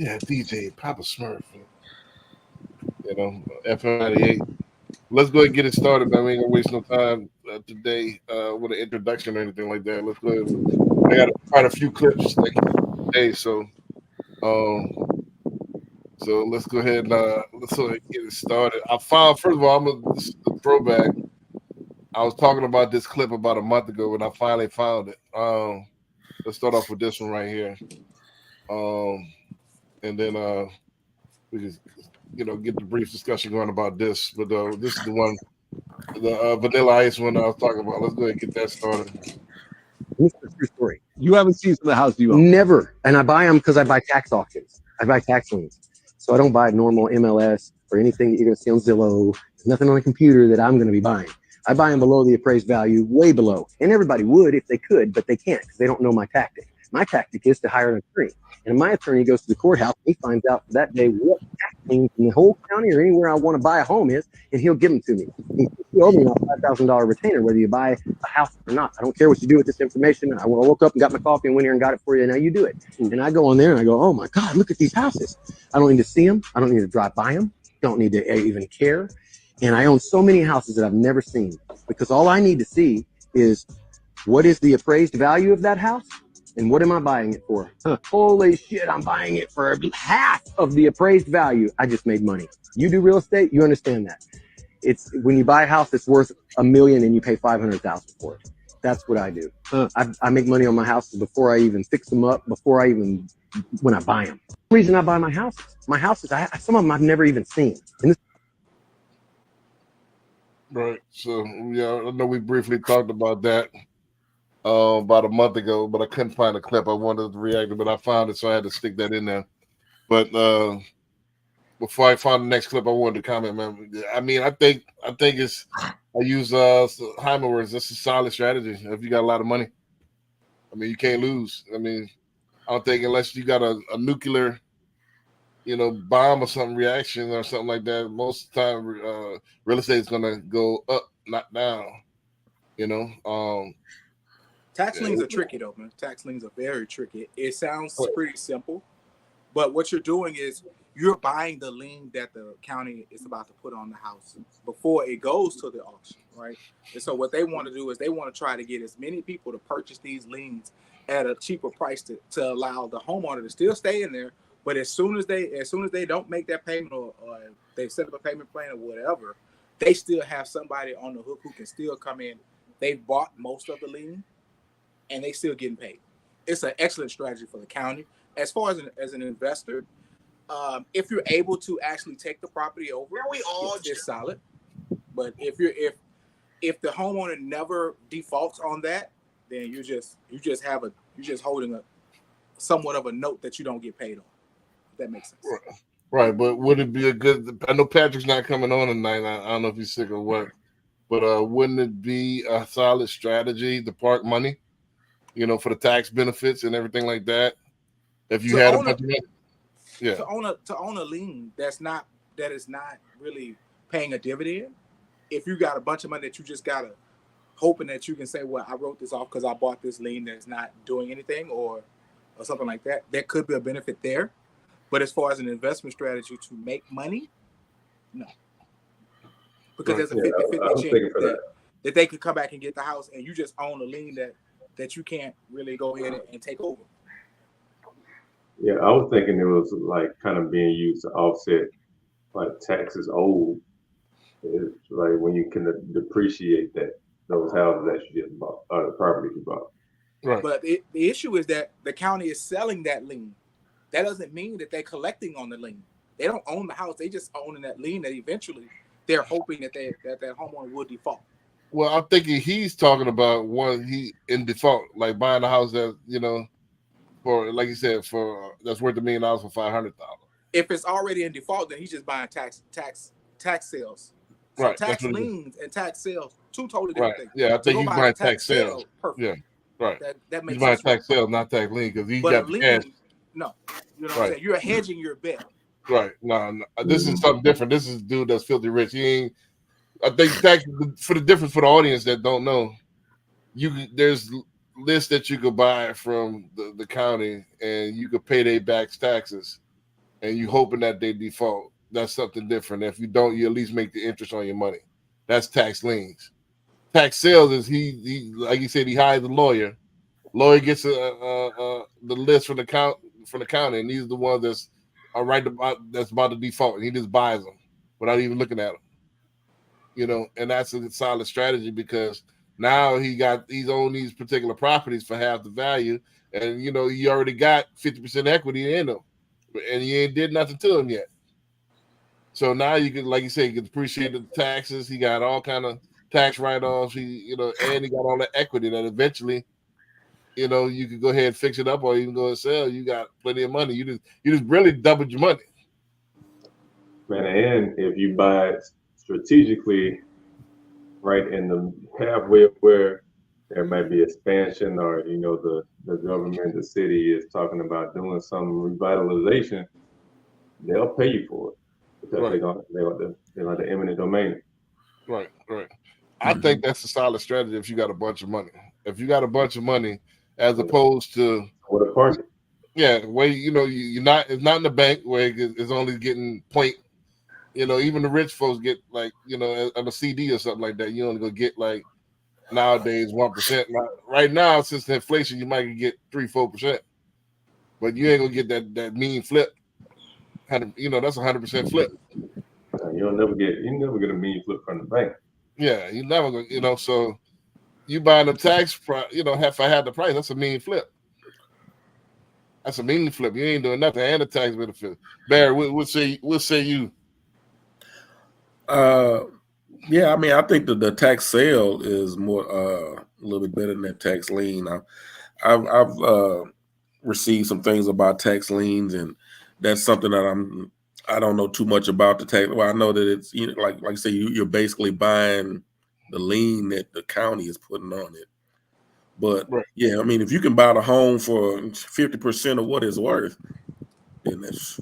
Yeah, DJ Papa Smurf. FM 98. Let's go ahead and get it started, man. We ain't gonna waste no time today with an introduction or anything like that. Let's go ahead. I got quite a few clips today, um, so let's go ahead and get it started. I found, first of all, this is a throwback. I was talking about this clip about a month ago, and I finally found it. Let's start off with this one right here, and then we just get the brief discussion going about this. But this is the one, the Vanilla Ice one I was talking about. Let's go ahead and get that started. This is a true story. You haven't seen some of the houses you own? Never. And I buy them because I buy tax auctions. I buy tax liens. So I don't buy normal MLS or anything that you're going to see on Zillow. There's nothing on the computer that I'm going to be buying. I buy them below the appraised value, way below. And everybody would if they could, but they can't because they don't know my tactic. My tactic is to hire an attorney. And my attorney goes to the courthouse. He finds out that day what tax liens in the whole county or anywhere I want to buy a home is, and he'll give them to me. You owe me a $5,000 retainer, whether you buy a house or not. I don't care what you do with this information. I woke up and got my coffee and went here and got it for you. Now you do it. And I go on there and I go, oh my God, look at these houses. I don't need to see them. I don't need to drive by them. Don't need to even care. And I own so many houses that I've never seen because all I need to see is what is the appraised value of that house and what am I buying it for? Holy shit, I'm buying it for half of the appraised value. I just made money. You do real estate, you understand that. It's when you buy a house that's worth $1 million and you pay $500,000 for it. That's what I do. I make money on my houses before I even fix them up, when I buy them. The reason I buy my houses, some of them I've never even seen. Right. So yeah, I know we briefly talked about that about a month ago, but I couldn't find a clip. I wanted to react, but I found it, so I had to stick that in there. But before I found the next clip, I wanted to comment, man. I mean, I think I use Hyman words. That's a solid strategy. If you got a lot of money, I mean, you can't lose. I mean, I don't think unless you got a nuclear, bomb or something reaction or something like that, most of the time real estate is gonna go up, not down. Tax liens are tricky though, man. Tax liens are very tricky. It sounds pretty simple, but what you're doing is you're buying the lien that the county is about to put on the house before it goes to the auction, right? And so what they want to do is they want to try to get as many people to purchase these liens at a cheaper price to allow the homeowner to still stay in there. But as soon as they don't make that payment or they set up a payment plan or whatever, they still have somebody on the hook who can still come in. They've bought most of the lien and they still getting paid. It's an excellent strategy for the county. As far as an investor, if you're able to actually take the property over, it's solid. But if the homeowner never defaults on that, then you're just holding a somewhat of a note that you don't get paid on. If that makes sense. Right, but would it be a good? I know Patrick's not coming on tonight. I don't know if he's sick or what, but wouldn't it be a solid strategy to park money, for the tax benefits and everything like that? If you had a bunch of money, yeah, to own a lien that is not really paying a dividend. If you got a bunch of money that you just gotta hoping that you can say, well, I wrote this off because I bought this lien that's not doing anything or something like that, there could be a benefit there. But as far as an investment strategy to make money, no. Because there's a 50-50 chance that they could come back and get the house and you just own a lien that you can't really go in and take over. Yeah, I was thinking it was like kind of being used to offset like taxes owed. It's like when you can depreciate those houses that you just bought or the property you bought. Right. But the issue is that the county is selling that lien. That doesn't mean that they're collecting on the lien. They don't own the house. They just own that lien that eventually they're hoping that that homeowner will default. Well, I'm thinking he's talking about he in default, like buying a house that, for, like you said, for that's worth $1 million for $500,000. If it's already in default, then he's just buying tax sales. So right. Tax liens and tax sales, two totally different things. Yeah, I think he's buying tax sales. Perfect. Yeah, right. That makes he's buying sense. Tax sales, not tax lien, because he got the lien, cash. No, you know what I'm saying? You're hedging your bet. Right. No, this is something different. This is a dude that's filthy rich. He ain't. I think for the difference for the audience that don't know, there's lists that you could buy from the county and you could pay their back taxes and you hoping that they default. That's something different. If you don't, you at least make the interest on your money. That's tax liens. Tax sales is he like you said, he hires a lawyer. Lawyer gets the list from the county, and these are the ones that's that's about to default. And he just buys them without even looking at them. You know, and that's a solid strategy because now he's owned these particular properties for half the value, and you know he already got 50% equity in them, and he ain't did nothing to them yet. So now you can, like you say, you can appreciate the taxes. He got all kind of tax write-offs. And he got all the equity that eventually, you know, you could go ahead and fix it up, or you can go and sell. You got plenty of money. You just really doubled your money. Man, and if you buy it strategically, right in the halfway of where there might be expansion, or you know, the government, the city is talking about doing some revitalization, they'll pay you for it because they're like the eminent domain. Right. I think that's a solid strategy if you got a bunch of money. If you got a bunch of money, as opposed to what a party. Yeah, where you're not, it's not in the bank where it's only getting point. You know, even the rich folks get like, you know, on a CD or something like that. You only gonna get like nowadays 1%. Right now, since the inflation, you might get 3-4%, but you ain't gonna get that mean flip. You know, that's 100% flip. You never get a mean flip from the bank. Yeah, you never go. You know, so you buying the tax, if I had the price, that's a mean flip. That's a mean flip. You ain't doing nothing, and the tax benefit. Barry, we'll say you. Yeah, I mean, I think that the tax sale is more a little bit better than that tax lien. I've received some things about tax liens, and that's something that I don't know too much about the tax. Well, I know that it's like I say, you're basically buying the lien that the county is putting on it. But right. Yeah, I mean, if you can buy the home for 50% of what it's worth, then that's.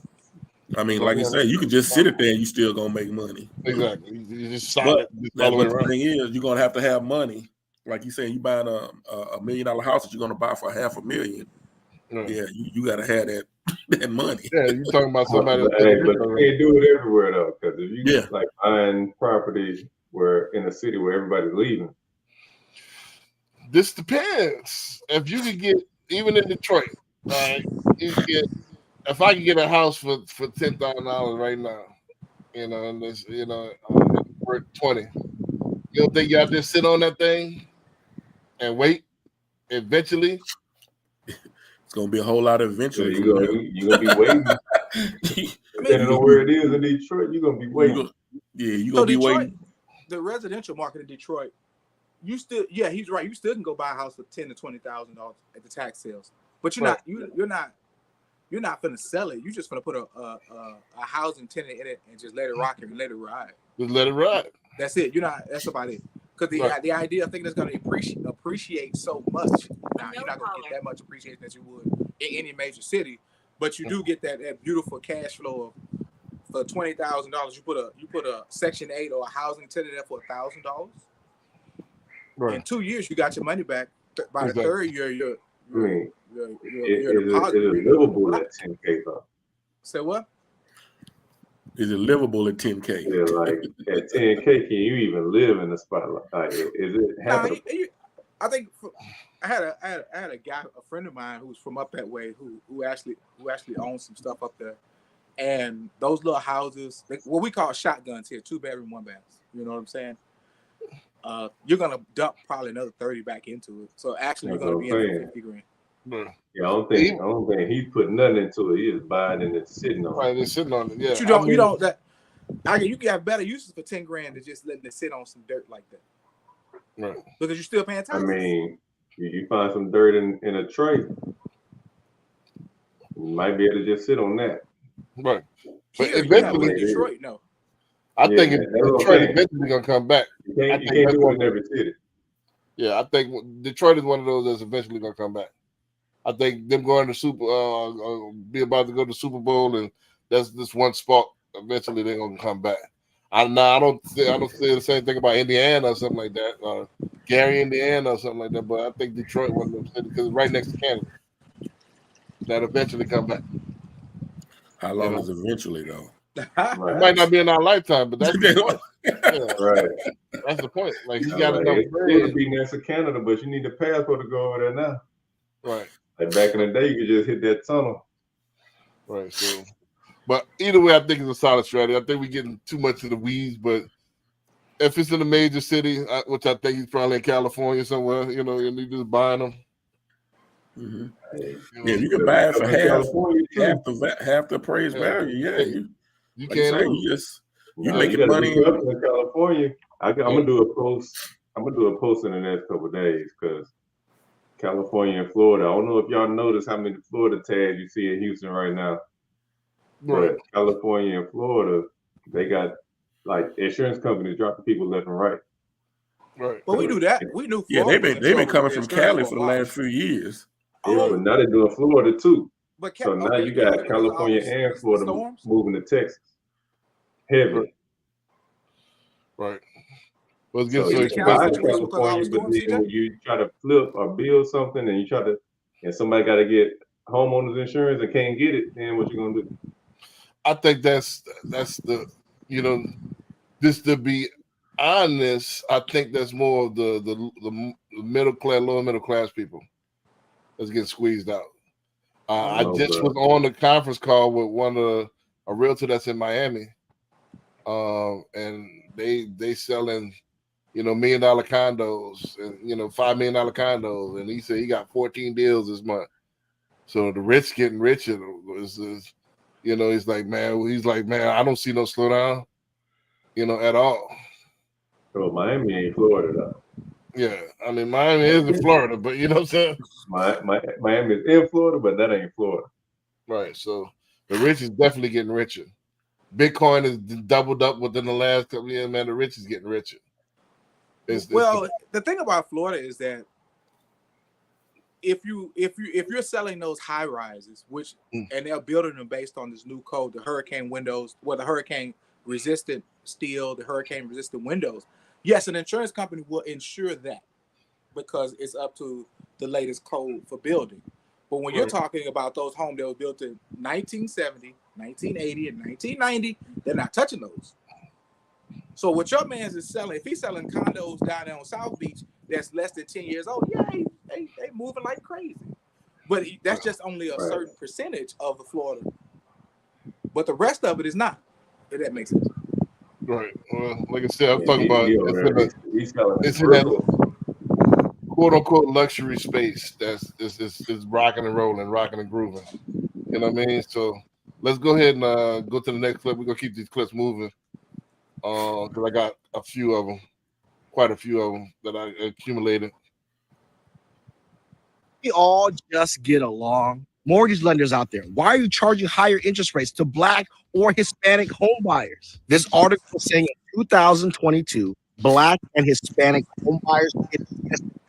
I mean, like you say, you can just sit it there and you still gonna make money. Exactly. You just solid. But the thing is, you're gonna have to have money. Like you say, you buying a $1 million house that you're gonna buy for $500,000. Right. Yeah, you gotta have that money. Yeah, you're talking about somebody. But you can't do it everywhere though, because if you like buying property where in a city where everybody's leaving. This depends. If you could get even in Detroit, right? You get. If I can get a house for $10,000 right now, and this, worth 20, you don't think you have to sit on that thing and wait? Eventually, it's gonna be a whole lot of eventually. So you're gonna be waiting. Depending on where it is in Detroit, you're gonna be waiting. You're gonna be waiting. The residential market in Detroit, he's right. You still can go buy a house for $10,000 to $20,000 at the tax sales, but you're not gonna sell it. You're just gonna put a housing tenant in it and just let it rock and let it ride. Just let it ride. That's it. That's about it. Because the idea of thinking it's gonna appreciate so much. Now you're not gonna get that much appreciation as you would in any major city, but you do get that beautiful cash flow of for $20,000. You put a Section 8 or a housing tenant there for $1,000. Right. In 2 years, you got your money back. By the third year, you're is it livable at 10K though? Say what? Is it livable at 10K? Yeah, like at 10K, can you even live in the spot like is it happening? I think I had a guy, a friend of mine who's from up that way, who actually owns some stuff up there, and those little houses, what we call shotguns here, 2-bedroom, 1-bath. You know what I'm saying? You're gonna dump probably another 30 back into it. So actually, you're gonna be in $50,000. Yeah, I don't think he's putting nothing into it. He's just buying it and sitting on it. Right, just sitting on it. Yeah, but you can have better uses for $10,000 than just letting it sit on some dirt like that. Right. Because you're still paying taxes. I mean, you find some dirt in a tray, you might be able to just sit on that. Right. But eventually, Detroit, no. I think Detroit eventually gonna come back. You can't do it in every city. Yeah, I think Detroit is one of those that's eventually gonna come back. I think them going to be about to go to Super Bowl, and that's this one spot. Eventually, they're gonna come back. I don't say the same thing about Indiana or something like that, Gary, Indiana or something like that. But I think Detroit one of them cities because it's right next to Canada. That eventually come back. How long is eventually though? It Right. might not be in our lifetime, but that's the point. Yeah, Right. that's the point. Like he I'm got like, enough it's bread. good to be next to Canada, but you need a passport to go over there now. Right, Like back in the day, you could just hit that tunnel. right. So, but either way, I think it's a solid strategy. I think we're getting too much in the weeds, but if it's in a major city, which I think he's probably in California somewhere, you know, and you just buying them. Mm-hmm. Hey, You Yeah, know, you can buy it for in California too. half the appraised Yeah. value. Yeah, you you like you can't say, lose. you No, making you gotta money. do something in California. I'm gonna do a post. I'm gonna do a post in the next couple of days because California and Florida. I don't know if y'all notice how many Florida tags you see in Houston right now, Right, but California and Florida, they got like insurance companies dropping people left and right. right. But we knew that. We knew Yeah, Florida was in they've been trouble coming with from insurance Cali for for a the while. last few years. Yeah, Oh, but now they're doing Florida too. but So now okay, you yeah, got because of all California the and Florida storms. moving to Texas. Heavy. Right. Well, it So gets so Is you the can Cali buy in expensive. situation because of all the California, but storms, then CJ? when you try to flip or build something and somebody got to get homeowners insurance and can't get it, then what you gonna do? I think that's the, you know, just to be honest, I think that's more of the middle class, lower middle class people that's getting squeezed out. I I don't know, just bro. was on the conference call with a realtor that's in Miami, and they selling, you know, $1 million condos and, you know, $5 million condos, and he said he got 14 deals this month. So the rich getting richer. You know, he's like, man, I don't see no slowdown, you know, at all. So Miami ain't Florida though. Yeah, I mean, Miami is in Florida, but you know what I'm saying? Miami is in Florida, but that ain't Florida. Right. So the rich is definitely getting richer. Bitcoin has doubled up within the last couple of years, man. The rich is getting richer. Well, the thing about Florida is that if you're selling those high rises, which and they're building them based on this new code, the hurricane windows, the hurricane resistant steel, the hurricane resistant windows. Yes, an insurance company will insure that because it's up to the latest code for building. But when you're talking about those homes that were built in 1970, 1980, and 1990, they're not touching those. So what your man's is selling, if he's selling condos down there on South Beach that's less than 10 years old, yeah, they moving like crazy. But that's just only a certain percentage of the Florida. But the rest of it is not. If that makes sense. Right. Well, like I said, I'm Yeah, talking about he's selling it's in that quote unquote luxury space that's is rocking and rolling, rocking and grooving. You know what I mean? So let's go ahead and go to the next clip. We're gonna keep these clips moving. Because I got a few of them, quite a few of them that I accumulated. We all just get along. Mortgage lenders out there, why are you charging higher interest rates to Black or Hispanic home buyers? This article is saying in 2022, Black and Hispanic home buyers get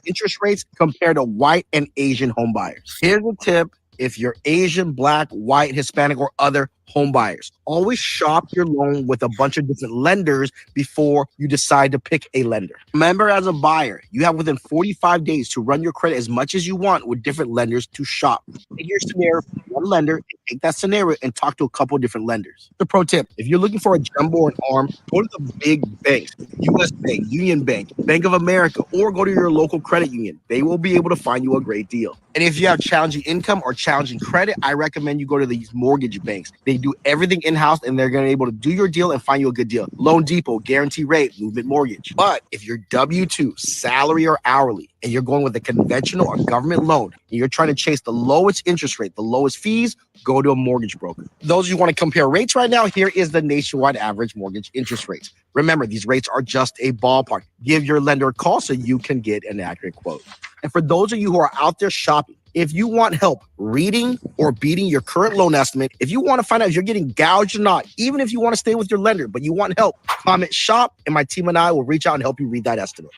interest rates compared to white and Asian home buyers. Here's a tip. If you're Asian, Black, white, Hispanic, or other home buyers, always shop your loan with a bunch of different lenders before you decide to pick a lender. Remember, as a buyer, you have within 45 days to run your credit as much as you want with different lenders to shop. Take your scenario from one lender and take that scenario and talk to a couple of different lenders. The pro tip, if you're looking for a jumbo or an arm, go to the big banks, US Bank, Union Bank, Bank of America, or go to your local credit union. They will be able to find you a great deal. And if you have challenging income or challenging credit, I recommend you go to these mortgage banks. They do everything in-house and they're going to be able to do your deal and find you a good deal. Loan Depot, Guarantee Rate, Movement Mortgage. But if you're W-2, salary or hourly, and you're going with a conventional or government loan, and you're trying to chase the lowest interest rate, the lowest fees, go to a mortgage broker. Those of you who want to compare rates right now, here is the nationwide average mortgage interest rates. Remember, these rates are just a ballpark. Give your lender a call so you can get an accurate quote. And for those of you who are out there shopping, if you want help reading or beating your current loan estimate, if you want to find out if you're getting gouged or not, even if you want to stay with your lender, but you want help, comment shop, and my team and I will reach out and help you read that estimate.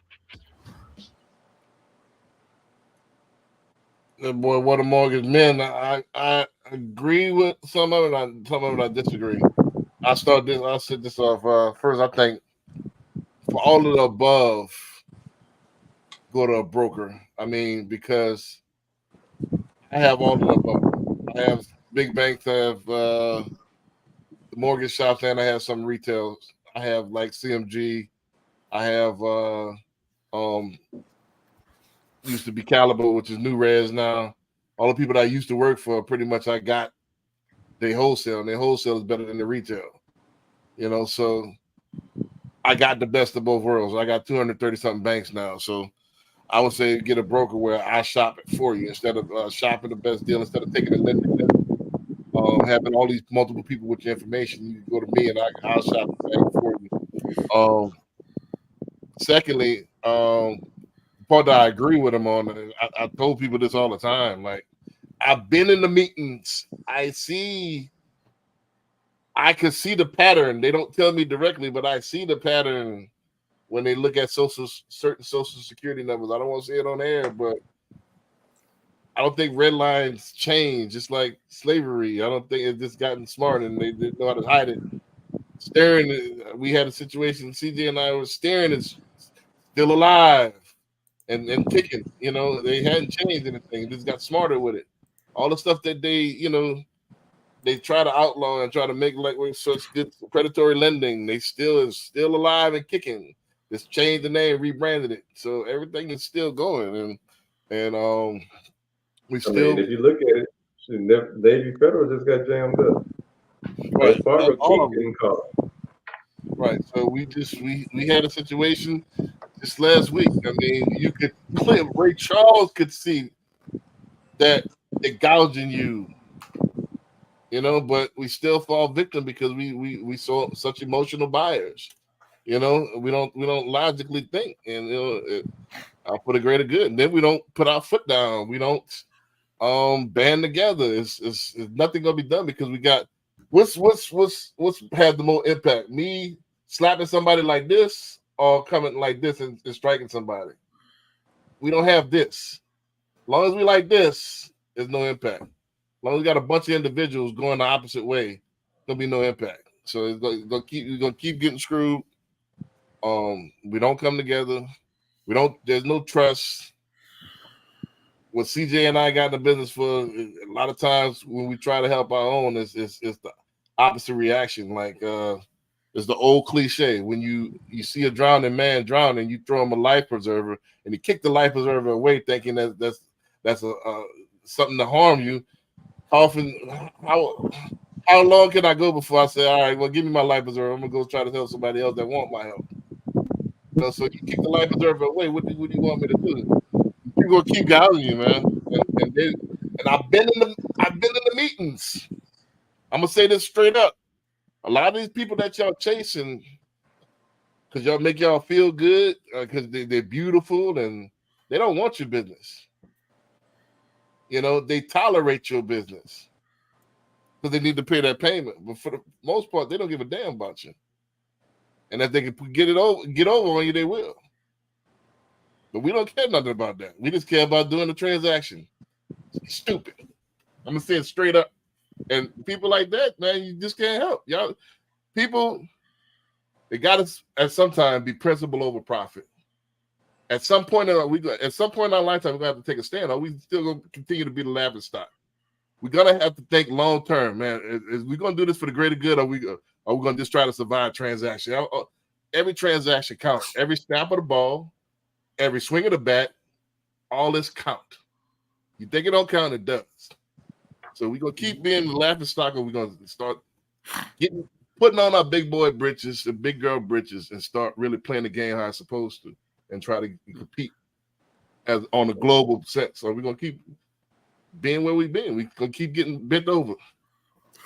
Boy, what a mortgage man. I agree with some of it. Some of it I disagree. I'll set this off. First, I think for all of the above, go to a broker. I mean, because I have all of the above. I have big banks. I have mortgage shops and I have some retail. I have like CMG. I have used to be Caliber, which is New Res now. All the people that I used to work for, pretty much I got they wholesale, and their wholesale is better than the retail. You know, so I got the best of both worlds. I got 230 something banks now, so I would say get a broker where I shop it for you instead of shopping the best deal, instead of taking a lending deal. Having all these multiple people with your information, you go to me and I'll shop the bank for you. Secondly, part that I agree with him on, I told people this all the time. Like, I've been in the meetings. I could see the pattern. They don't tell me directly, but I see the pattern when they look at certain social security numbers. I don't want to say it on air, but I don't think red lines change. It's like slavery. I don't think it's just gotten smart and they know how to hide it. Staring, we had a situation. CJ and I were staring. It's still alive and kicking. You know, they hadn't changed anything. They just got smarter with it. All the stuff that they try to outlaw and try to make like such good predatory lending, they still alive and kicking. Just changed the name, rebranded it, so everything is still going. And we still. I mean, if you look at it, Navy Federal just got jammed up. Right, Fargo getting caught. Right. So we had a situation just last week. I mean, you could Ray Charles could see that they're gouging you. You know, but we still fall victim because we saw such emotional buyers. You know, we don't logically think, and I'll put a greater good. And then we don't put our foot down. We don't band together. It's nothing gonna be done because we got what's had the most impact? Me slapping somebody like this or coming like this and striking somebody. We don't have this. As long as we like this, there's no impact. As long as we got a bunch of individuals going the opposite way, there'll be no impact. So we're gonna keep getting screwed. We don't come together. There's no trust. What CJ and I got in the business for, a lot of times when we try to help our own, it's the opposite reaction. Like it's the old cliche. When you see a drowning man drowning, you throw him a life preserver and you kick the life preserver away, thinking that's a something to harm you. How long can I go before I say, all right, well, give me my life preserver. I'm gonna go try to help somebody else that want my help. You know, so you kick the life preserver away. What do you want me to do? People gonna keep gouging you, man. And I've been in the meetings. I'm gonna say this straight up. A lot of these people that y'all chasing, because y'all make y'all feel good, because they're beautiful and they don't want your business. You know, they tolerate your business because they need to pay that payment. But for the most part, they don't give a damn about you. And if they can get over on you, they will. But we don't care nothing about that. We just care about doing the transaction. It's stupid. I'm gonna say it straight up. And people like that, man, you just can't help. Y'all, people, they got to at some time be principle over profit. At some point in our lifetime, we're gonna have to take a stand. Are we still gonna continue to be the laughing stock? We're gonna have to think long term, man. Is we gonna do this for the greater good? Or are we gonna just try to survive transaction? Every transaction counts. Every snap of the ball, every swing of the bat, all this count. You think it don't count? It does. So we're gonna keep being the laughing stock, or we're gonna start putting on our big boy britches, the big girl britches, and start really playing the game how it's supposed to, and try to compete as on a global sense. So we're gonna keep being where we've been. We're gonna keep getting bent over,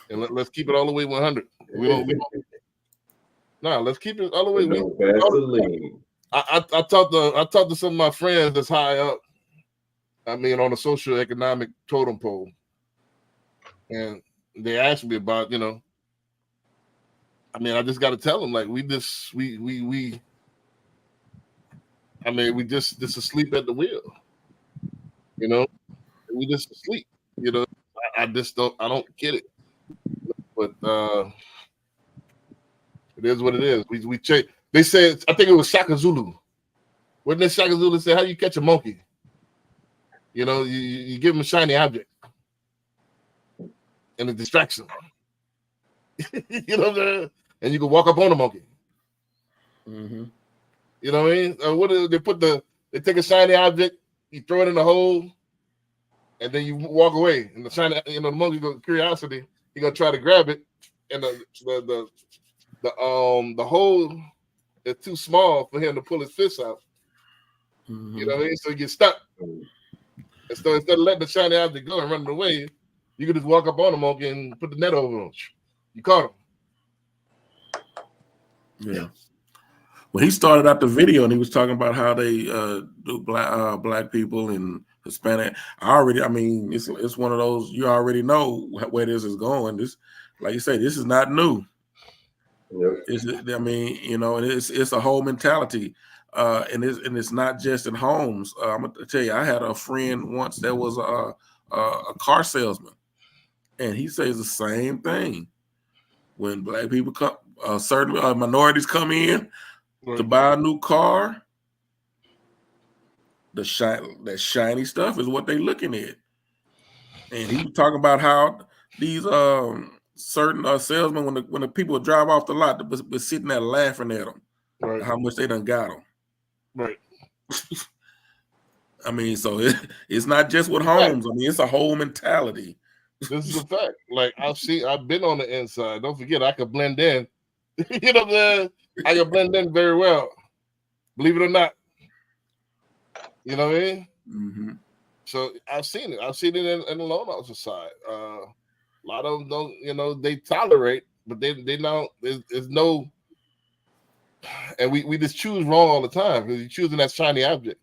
and let's keep it all the way 100. Let's keep it all the way. I talked to some of my friends that's high up. I mean, on the social economic totem pole, and they asked me about, you know. I mean, I just got to tell them, like, we just asleep at the wheel, you know. We just asleep, you know. I don't get it, but it is what it is. We change. They said, I think it was Shaka Zulu. Wasn't it Shaka Zulu said, how do you catch a monkey? You know, you give him a shiny object and a distraction. You know what I'm saying? And you can walk up on the monkey. Mm-hmm. You know what I mean? What is, they take a shiny object, you throw it in the hole, and then you walk away. And the shiny, the monkey, curiosity, he gonna try to grab it, and the hole is too small for him to pull his fist out. Mm-hmm. You know what I mean? So you get stuck. And so instead of letting the shiny object go and running away, you can just walk up on the monkey and put the net over him. You caught him. Yeah. Well, he started out the video and he was talking about how they do black people and Hispanic. It's one of those, you already know where this is going. This, like you say, this is not new. Yep. It's a whole mentality. And it's not just in homes. I'm gonna tell you, I had a friend once that was a car salesman, and he says the same thing. When black people come, certain minorities come in to buy a new car, that shiny stuff is what they're looking at. And he was talking about how these certain salesmen, when the people drive off the lot, they're sitting there laughing at them, how much they done got them. Right. So it's not just with homes. It's a whole mentality. This is a fact. Like I've been on the inside. Don't forget, I could blend in. You know what I'm saying? I can blend in very well. Believe it or not. You know what I mean? Mm-hmm. So I've seen it. I've seen it in the loan officer side. A lot of them don't, they tolerate, but they know there's no. And we just choose wrong all the time because you're choosing that shiny object,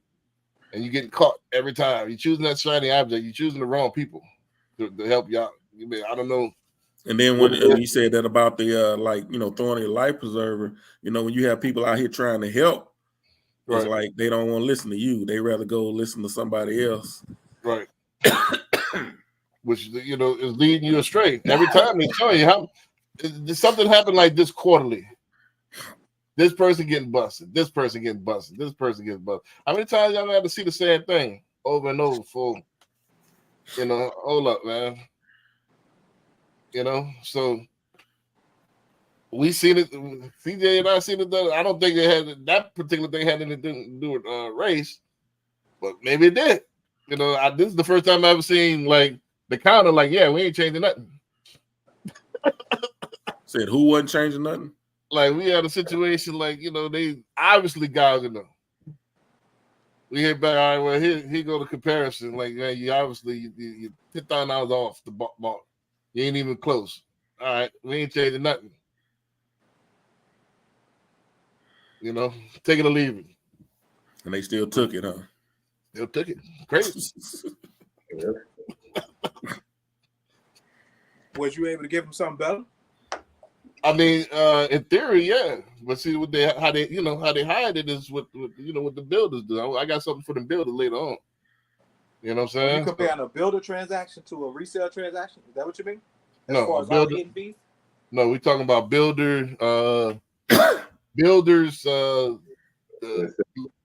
and you get caught every time. You're choosing that shiny object. You're choosing the wrong people to help you out. I don't know. And then when you said that about the throwing a life preserver, when you have people out here trying to help, it's like they don't want to listen to you. They rather go listen to somebody else. Right. Which is leading you astray. Every time they show you how something happened like this quarterly. This person getting busted. This person getting busted. This person getting busted. How many times y'all have to see the same thing over and over for, hold up, man. So we seen it. CJ and I seen it. I don't think that particular thing had anything to do with race, but maybe it did. This is the first time I've ever seen like the counter. Like, yeah, we ain't changing nothing. Said who wasn't changing nothing? Like we had a situation like they obviously gouging them. We hit back. All right, well here go the comparison. Like, man, you obviously you $10,000 off the mark. You ain't even close. All right, we ain't changing nothing. Take it or leave it. And they still took it, huh? They took it. Crazy. Was you able to give them something better? I mean, in theory, yeah. But see how they hide it is what the builders do. I got something for the builders later on. You know what I'm saying? You comparing a builder transaction to a resale transaction? Is that what you mean? As No, far as all the hidden fees? No, we're talking about builders,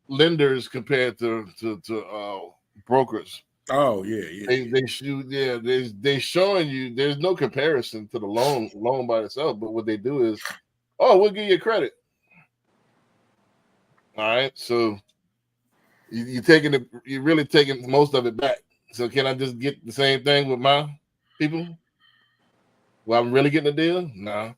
lenders compared to brokers. Oh yeah. They showing you there's no comparison to the loan by itself, but what they do is, we'll give you credit. All right, so you're really taking most of it back. So can I just get the same thing with my people? Well, I'm really getting a deal? No.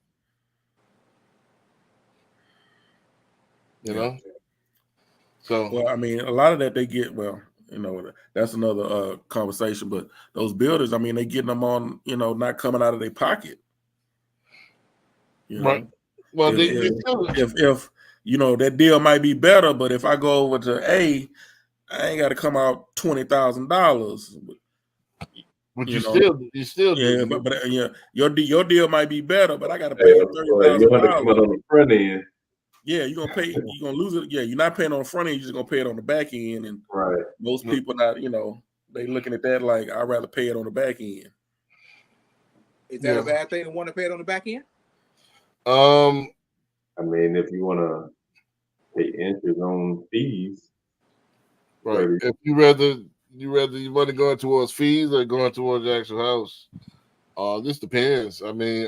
So well, I mean, a lot of that they get. Well, that's another conversation. But those builders, I mean, they getting them on, not coming out of their pocket. Right. Well, if that deal might be better, but if I go over to A, I ain't got to come out $20,000. But you still yeah, do. but your deal might be better, but I got to pay you $30,000. You want to come out on the front end. Yeah, you're gonna pay. You're gonna lose it. Yeah, you're not paying on the front end. You're just gonna pay it on the back end. And most people not, they looking at that like I'd rather pay it on the back end. Is that a bad thing to want to pay it on the back end? I mean, if you want to pay interest on fees, right? If you want to go towards fees or going towards the actual house, this depends. I mean,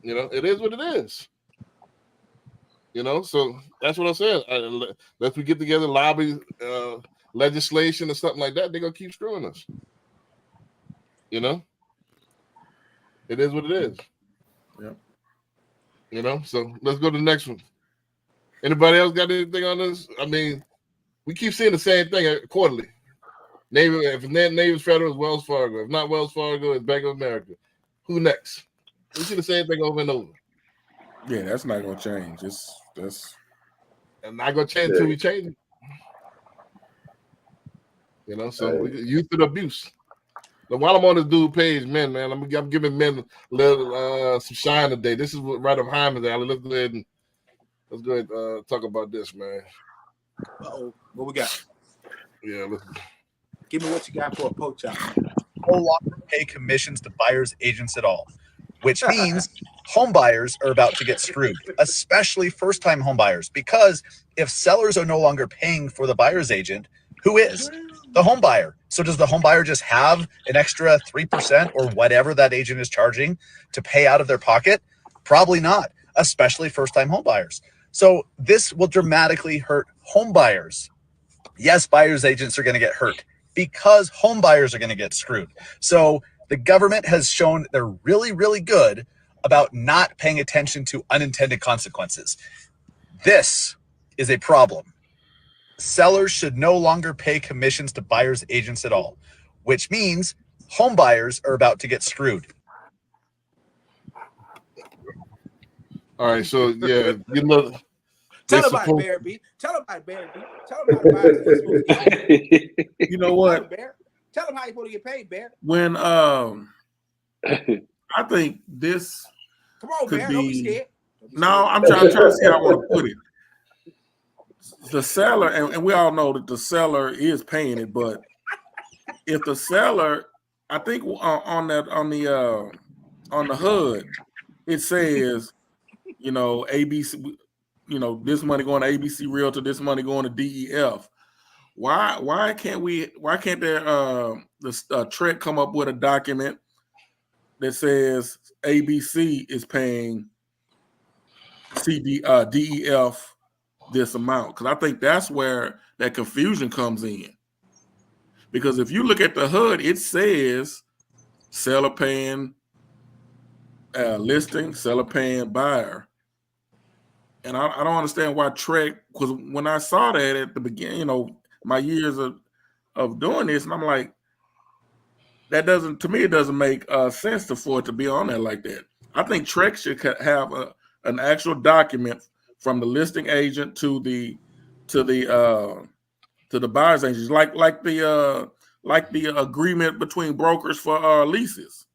You know, it is what it is. You know, so that's what I said. Let's we get together, lobby legislation or something like that. They're gonna keep screwing us. You know, it is what it is. Yeah. You know, so let's go to the next one. Anybody else got anything on this? I mean, we keep seeing the same thing quarterly. Navy, if it's not Navy Federal, it's Wells Fargo. If not Wells Fargo, it's Bank of America. Who next? We see the same thing over and over. Yeah, that's not gonna change. That's and not gonna change until we change it. You know, so youth and abuse. But while I'm on this dude page, man, I'm giving men a little some shine today. This is right up Hyman's alley. Let's go ahead and talk about this, man. Uh-oh, what we got? Yeah, give me what you got for a poach out. No longer pay commissions to buyers agents at all, which means home buyers are about to get screwed, especially first-time home buyers, because if sellers are no longer paying for the buyer's agent, who is? The home buyer. So does the home buyer just have an extra 3% or whatever that agent is charging to pay out of their pocket? Probably not, especially first-time home buyers. So this will dramatically hurt home buyers. Yes, buyer's agents are going to get hurt because home buyers are going to get screwed. So the government has shown they're really, really good about not paying attention to unintended consequences. This is a problem. Sellers should no longer pay commissions to buyers agents at all, which means home buyers are about to get screwed. All right, so yeah, you know, tell about it, Bear B. Tell about it, Bear B. Tell them how the buyers you know what? Bear. Tell them how you're supposed to get paid, Bear. When I think this come on, could Bear. Be, don't be scared. No, I'm trying to see how I want to put it. The seller, and we all know that the seller is paying it, but if the seller, I think on the HUD, it says, you know, ABC, you know, this money going to ABC Realtor, this money going to DEF. Why can't the TREC come up with a document that says ABC is paying DEF this amount? Because I think that's where that confusion comes in. Because if you look at the HUD, it says seller paying listing, seller paying buyer. And I don't understand why TREC, because when I saw that at the beginning, you know, my years of doing this, and I'm like, that doesn't, to me, it doesn't make sense for it to be on there like that. I think TREC should have an actual document from the listing agent to the buyer's agents, like the agreement between brokers for leases.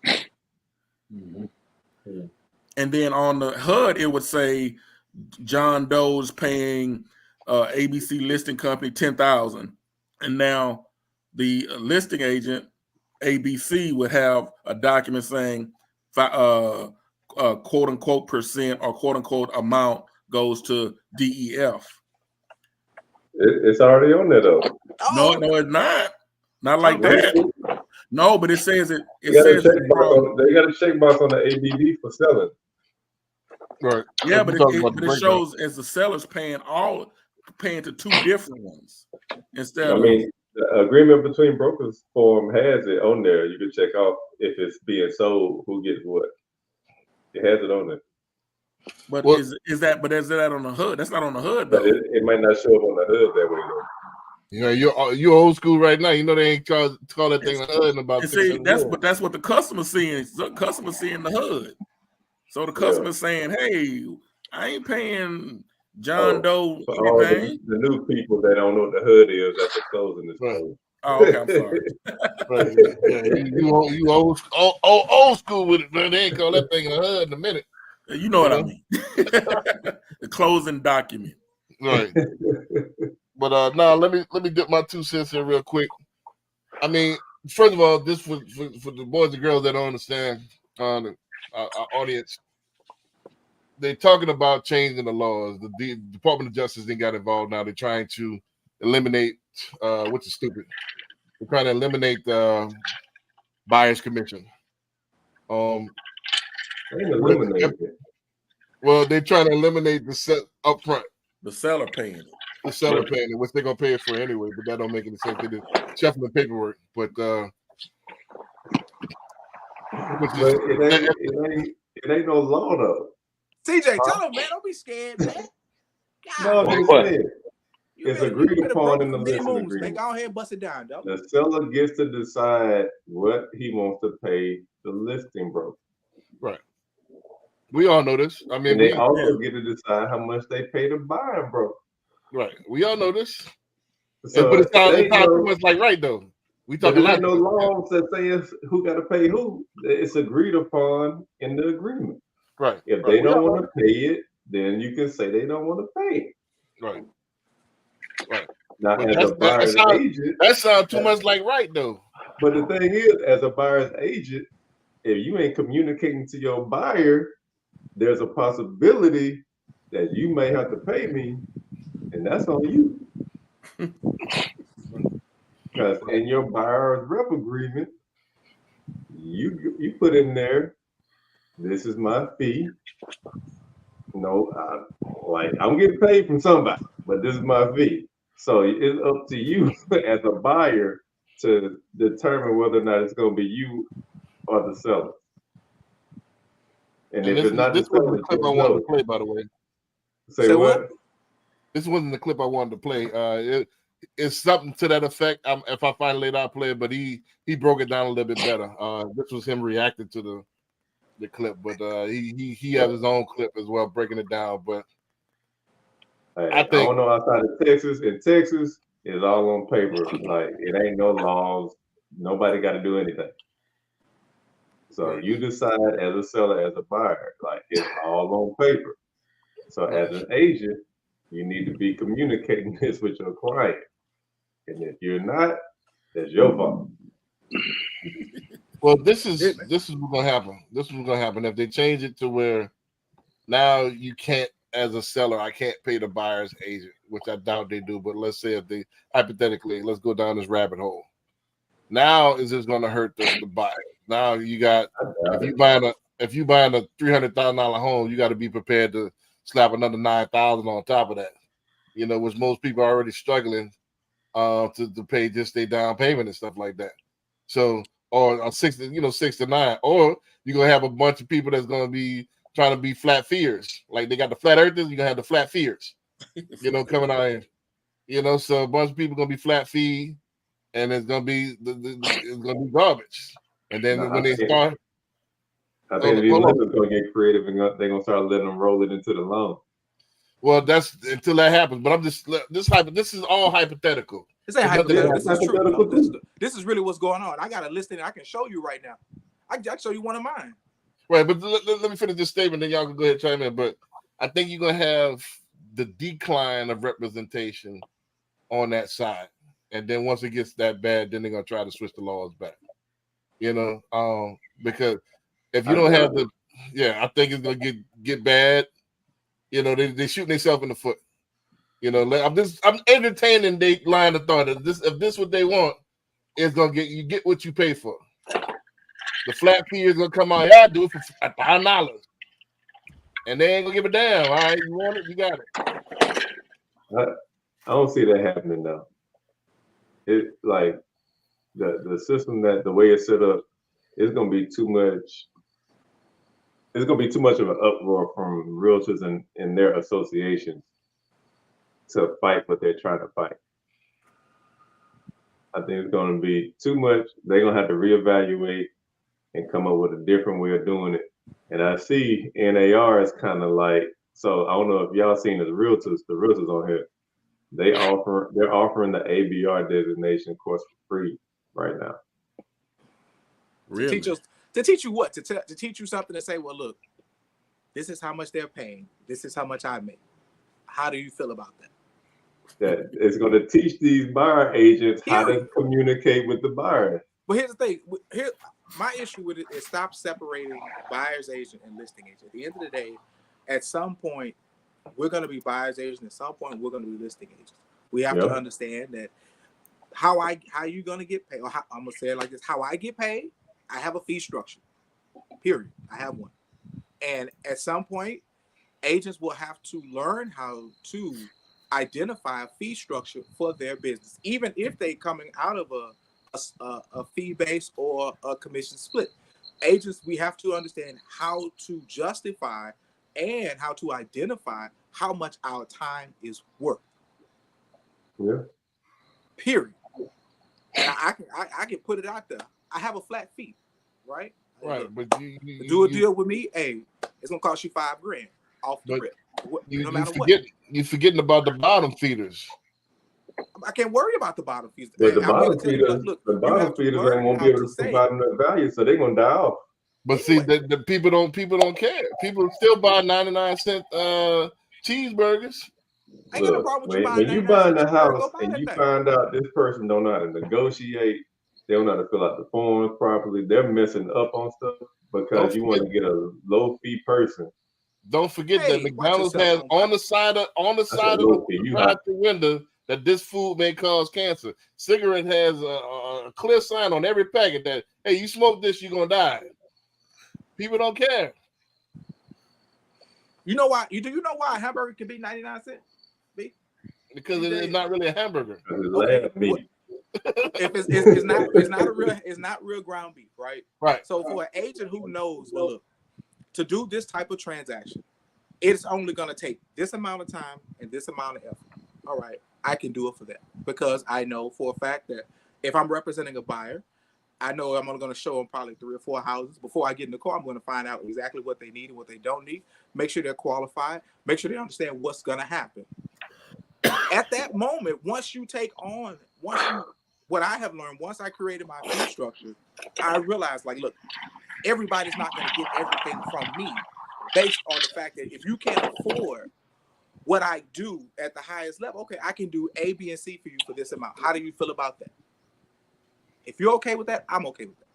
Mm-hmm. Yeah. And then on the HUD, it would say John Doe's paying ABC listing company $10,000, and now the listing agent ABC would have a document saying quote unquote percent or quote unquote amount goes to DEF. It's already on there though. No, it's not. Not like that. No, but it says it. It they says they got a checkbox on the ABV for selling. Right. Yeah, but it shows as the seller's paying to two different ones instead. I mean, the agreement between brokers form has it on there. You can check off if it's being sold, who gets what. It has it on there. But is that on the HUD? That's not on the HUD though. But it might not show up on the HUD that way though. You know, you're old school right now. You know they ain't call that thing the HUD in about. See, that's what the customer's seeing. The customer's seeing the HUD. So the customer's saying, "Hey, I ain't paying John Doe anything." The new people that don't know what the HUD is after closing this. Right. Oh, okay, I'm sorry. Right. Yeah, you old school with it, man. They ain't call that thing the HUD in a minute. You know what I mean? The closing document. Right. But now let me dip my 2 cents in real quick. I mean, first of all, this for the boys and girls that don't understand our audience, they're talking about changing the laws. The Department of Justice then got involved now. They're trying to eliminate, which is stupid. They're trying to eliminate buyer's commission. And They eliminated it. Well, they're trying to eliminate the set up front. The seller paying it. The seller paying it, which they're gonna pay it for anyway, but that don't make any sense. They do shuffling paperwork, but which is, it ain't no law though. CJ, tell them, man, don't be scared, man. No, God, they said you it's been- agreed you been upon broke in the for many listing moons, man. agreement. Go ahead and bust it down, dog. The seller gets to decide what he wants to pay the listing broker. right. We all know this. I mean, And they we, also get to decide how much they pay the buyer broker. right. We all know this. So But it's not it ain't too no, much like right though. We but talking there a ain't no lot. laws that says who got to pay who. It's agreed upon in the agreement. Right. If right. they We all don't know want to pay it, then you can say they don't want to pay it. Right. Right. Now, But as a buyer's agent, that sounds too much like right though. but the thing is, as a buyer's agent, if you ain't communicating to your buyer, there's a possibility that you may have to pay me, and that's on you. Because in your buyer's rep agreement, you put in there, this is my fee. No, I'm getting paid from somebody, but this is my fee. So it's up to you as a buyer to determine whether or not it's going to be you or the seller. And if this, it's not this the wasn't seller, the clip I just wanted know. to play, by the way. Say what? This wasn't the clip I wanted to play. It's something to that effect. If I find it later, I'll play it. But he broke it down a little bit better. This was him reacting to the clip, but he has his own clip as well, breaking it down. But Hey, I I think don't know outside of Texas. In Texas, it's all on paper. Like it ain't no laws. Nobody got to do anything. So you decide as a seller, as a buyer, like it's all on paper. So as an agent, you need to be communicating this with your client. And if you're not, that's your fault. well, this is what's gonna happen. This is what's gonna happen if they change it to where now you can't, as a seller, I can't pay the buyer's agent, which I doubt they do. But let's say if they hypothetically, let's go down this rabbit hole. Now is this gonna hurt the buyer? Now you got if you buying a $300,000 home, you got to be prepared to slap another $9,000 on top of that. You know, which most people are already struggling to pay just their down payment and stuff like that. So, or 6 to 9, or you're gonna have a bunch of people that's gonna be trying to be flat fears. Like they got the flat earthers, you're gonna have the flat fears, coming out here. So a bunch of people gonna be flat fee, and it's gonna be it's gonna be garbage. And then when they start, I think these lenders gonna get creative and they're gonna start letting them roll it into the loan. well, that's until that happens. But I'm just this is all hypothetical. This ain't hypothetical. This is true. hypothetical. This is really what's going on. I got a listing I can show you right now. I can show you one of mine. Right, but let me finish this statement, then y'all can go ahead and chime in. But I think you're gonna have the decline of representation on that side, and then once it gets that bad, then they're gonna try to switch the laws back. Because if you don't have I think it's gonna get bad. They shooting themselves in the foot. I'm entertaining their line of thought. If this what they want, it's gonna get what you pay for. The flat fee is gonna come out. Yeah, I do it for $5, and they ain't gonna give a damn. All right, you want it, you got it. I don't see that happening now. It like the system that the way it's set up, it's gonna be too much. It's gonna be too much of an uproar from realtors and their associations to fight what they're trying to fight. I think it's gonna be too much. They're gonna have to reevaluate and come up with a different way of doing it. And I see NAR is kind of like, so I don't know if y'all seen the realtors on here. They're offering the ABR designation course for free right now. Really? To teach you what? To teach you something to say, well, look, this is how much they're paying. This is how much I make. How do you feel about that? That it's going to teach these buyer agents how to communicate with the buyer. But here's the thing. My issue with it is stop separating buyer's agent and listing agent. At the end of the day, at some point, we're going to be buyer's agent. At some point, we're going to be listing agents. We have to understand that how you going to get paid. Or I'm going to say it like this. How I get paid, I have a fee structure. Period. I have one. And at some point, agents will have to learn how to identify a fee structure for their business, even if they coming out of a fee base or a commission split. Agents, we have to understand how to justify and how to identify how much our time is worth. Yeah. Period. And I can put it out there. I have a flat fee, right? Right, Look, but you do a deal with me. Hey, it's gonna cost you $5,000 off the But rip. you No matter what. you're forgetting about the bottom feeders. I can't worry about the bottom fees. But the I'm here bottom to tell you, feeders, look, the you bottom have to feeders learn won't how be able to to say, provide enough value, so they're gonna die off. But see, the people don't care. People still buy 99-cent cheeseburgers. I ain't got no Look, problem with you when buying you 99 buy cent the cheeseburger, house go buy and that you thing. find out this person don't know how to negotiate, they don't know how to fill out the forms properly, they're messing up on stuff because Don't you want to get a low fee person. Don't forget that Hey, watch McDonald's yourself, has homeboy. on the side of I said the low fee, you high. drive-through window that this food may cause cancer. Cigarette has a clear sign on every packet that, hey, you smoke this, you're gonna die. People don't care. You know why? Do you know why a hamburger can be 99 cents? Because it's not really a hamburger. Okay, meat. if it's not real ground beef, right? Right. So for an agent who knows, well, look, to do this type of transaction, it's only going to take this amount of time and this amount of effort. All right, I can do it for that because I know for a fact that if I'm representing a buyer, I know I'm going to show them probably 3 or 4 houses. Before I get in the car, I'm going to find out exactly what they need and what they don't need, make sure they're qualified, make sure they understand what's going to happen. At that moment, what I have learned, once I created my fee structure, I realized, like, look, everybody's not going to get everything from me based on the fact that if you can't afford what I do at the highest level, okay, I can do A, B, and C for you for this amount. How do you feel about that? If you're okay with that, I'm okay with that.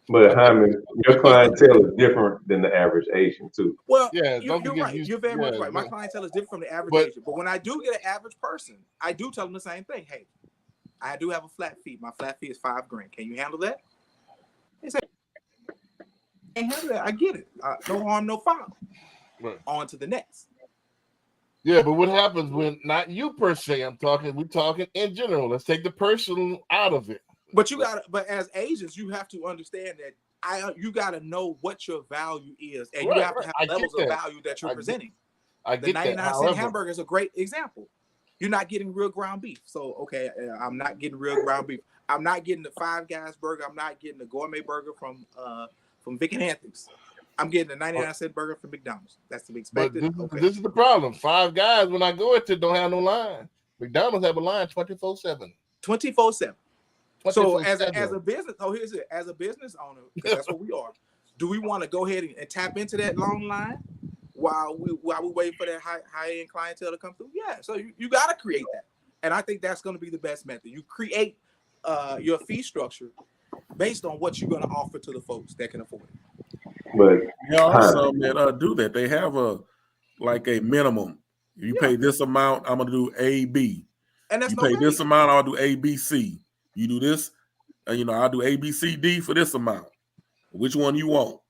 But Hyman, your clientele is different than the average agent too. Well, Yeah, you're right. You're very much right. My clientele is different from the average agent. But when I do get an average person, I do tell them the same thing. Hey, I do have a flat fee. My flat fee is $5,000. Can you handle that? They say, can't handle that. I get it. No harm, no foul. Right. On to the next. Yeah, but what happens when not you per se? We're talking in general. Let's take the personal out of it. But but as agents, you have to understand that you gotta know what your value is, and you have to have levels of value that you're presenting. The 99-cent hamburger is a great example. You're not getting real ground beef. So, okay, I'm not getting real ground beef. I'm not getting the Five Guys burger. I'm not getting the gourmet burger from Vic and Anthony's. I'm getting a 99-cent burger from McDonald's. That's to be expected. But this is the problem. Five Guys, when I go into, don't have no line. McDonald's have a line 24/7. 24/7. So as a business, here's it. As a business owner, because that's what we are. Do we want to go ahead and tap into that long line while we wait for that high end clientele to come through? Yeah. So you got to create that, and I think that's going to be the best method. You create your fee structure based on what you're going to offer to the folks that can afford it. But there are some that do that. They have a minimum. You pay this amount, I'm gonna do A, B. And that's you pay this amount, I'll do A, B, C. You do this, I'll do A, B, C, D for this amount. Which one you want?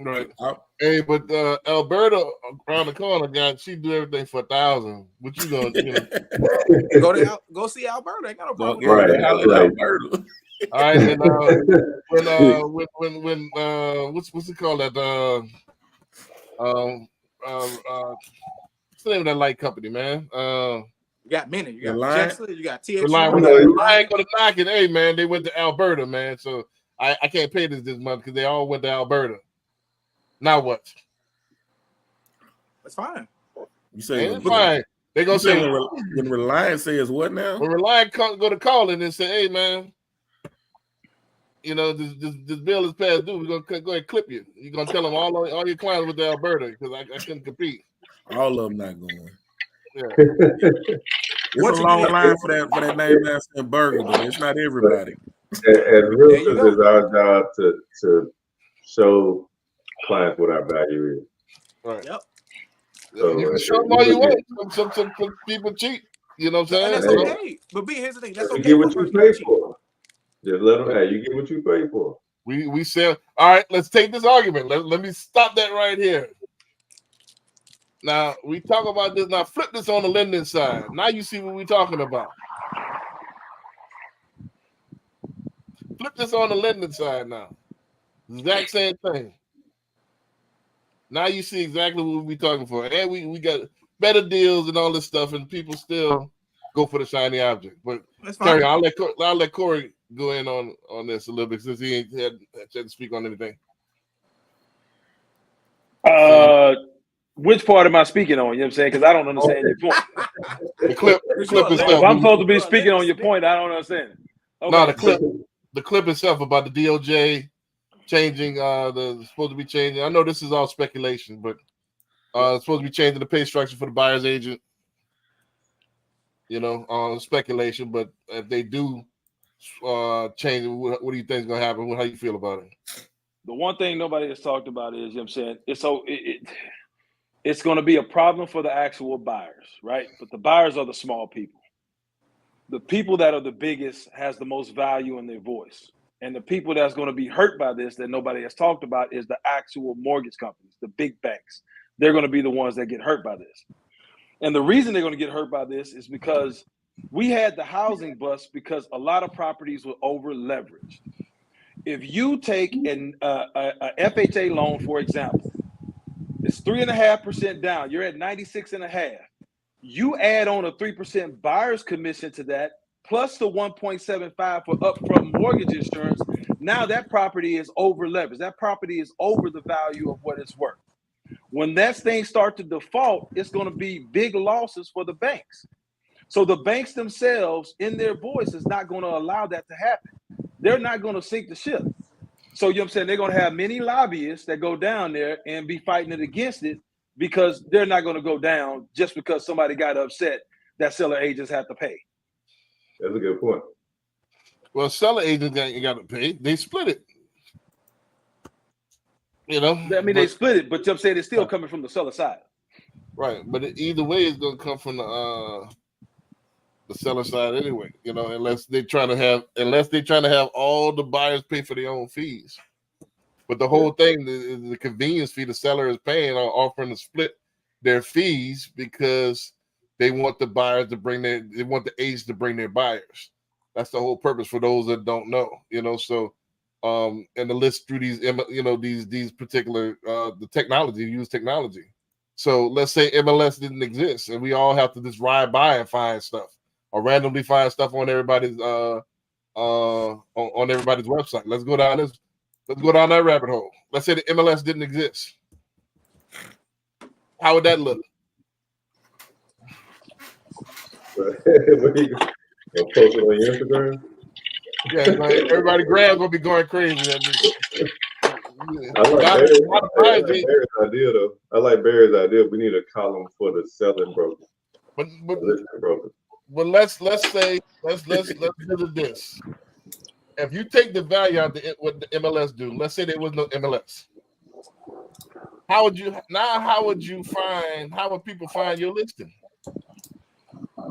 Right. Hey, but Alberta around the corner, she do everything for $1,000. What you gonna go see Alberta? Ain't got no problem. Right. Alberta. All right, and when what's it called that what's the name of that light company, man? You got many. You got Jexler, you got TX. I ain't gonna knock it. Hey, man, they went to Alberta, man. So I can't pay this month because they all went to Alberta. Now what? That's fine. You say it's fine. They gonna say when Reliance says what now? When Reliance go to call and say, hey, man, this bill is past due. We're gonna go ahead and clip you. You're gonna tell them all your clients with the Alberta because I couldn't compete. All of them not going. Yeah. It's a long line for that 99-cent burger, but it's not everybody. As realtors, it's our job to show clients what our value is. Right. Yep. So you can show them all you want. Some people cheat. You know what I'm saying? And that's okay. But here's the thing. That's okay. You get what you pay for. Just let them. Hey, you get what you pay for. We said, all right, let's take this argument. Let me stop that right here. Now we talk about this. Now flip this on the lending side. Now you see what we're talking about. Flip this on the lending side now. Exact same thing. Now you see exactly what we're talking for. And we got better deals and all this stuff, and people still go for the shiny object. But Terry, I'll let Corey go in on this a little bit since he ain't had a chance to speak on anything. Which part am I speaking on? You know what I'm saying? Because I don't understand your point. The clip itself. If I'm supposed to be speaking on your point, I don't understand it. Okay. No, the clip itself about the DOJ changing supposed to be changing. I know this is all speculation, but it's supposed to be changing the pay structure for the buyer's agent. You know, speculation, but if they do change, what do you think is going to happen? How do you feel about it? The one thing nobody has talked about is, you know what I'm saying, it's going to be a problem for the actual buyers, right? But the buyers are the small people. The people that are the biggest has the most value in their voice. And the people that's going to be hurt by this that nobody has talked about is the actual mortgage companies, the big banks. They're going to be the ones that get hurt by this. And the reason they're going to get hurt by this is because we had the housing bust because a lot of properties were over leveraged. If you take a FHA loan, for example, it's 3.5% down. You're at 96.5. You add on a 3% buyer's commission to that, plus the 1.75 for upfront mortgage insurance. Now that property is over leveraged. That property is over the value of what it's worth. When that thing starts to default, it's going to be big losses for the banks. So the banks themselves, in their voice, is not going to allow that to happen. They're not going to sink the ship. So, you know what I'm saying, they're going to have many lobbyists that go down there and be fighting it against it because they're not going to go down just because somebody got upset that seller agents have to pay. That's a good point. Well, seller agents ain't got to pay. They split it. You know? I mean, they split it, but you know what I'm saying, it's still coming from the seller side. Right. But either way, it's going to come from the seller side anyway, you know, unless they're trying to have all the buyers pay for their own fees. But the whole thing, the convenience fee the seller is paying are offering to split their fees because they want the buyers to they want the agents to bring their buyers. That's the whole purpose for those that don't know, you know. So and the list through these, you know, these particular the technology, use technology. So let's say MLS didn't exist and we all have to just ride by and find stuff or randomly find stuff on everybody's on everybody's website. Let's go down that rabbit hole. Let's say the MLS didn't exist. How would that look? Post it on your Instagram? Yeah, like everybody grabs gonna be going crazy. I like Barry's idea though. I like Barry's idea. We need a column for the selling broker. But let's visit this. If you take the value out of what the MLS do, let's say there was no MLS. How would people find your listing?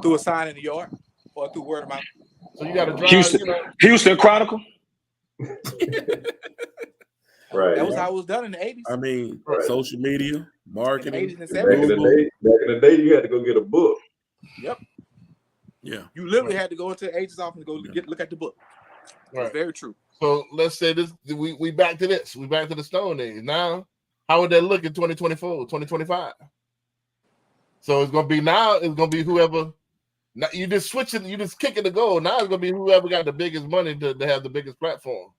Through a sign in the yard or through word of mouth. So you got to drive. Houston Chronicle. Right. That was how it was done in the 80s. I mean, social media, marketing. Back in the day, you had to go get a book. Yep. Yeah. You literally had to go into the agent's office and go look at the book. Right. It's very true. So let's say this. We back to this. We back to the Stone Age. Now, how would that look in 2024, 2025? So it's gonna be whoever. Now you just switch it. You just kick it to goal. Now it's gonna be whoever got the biggest money to have the biggest platform.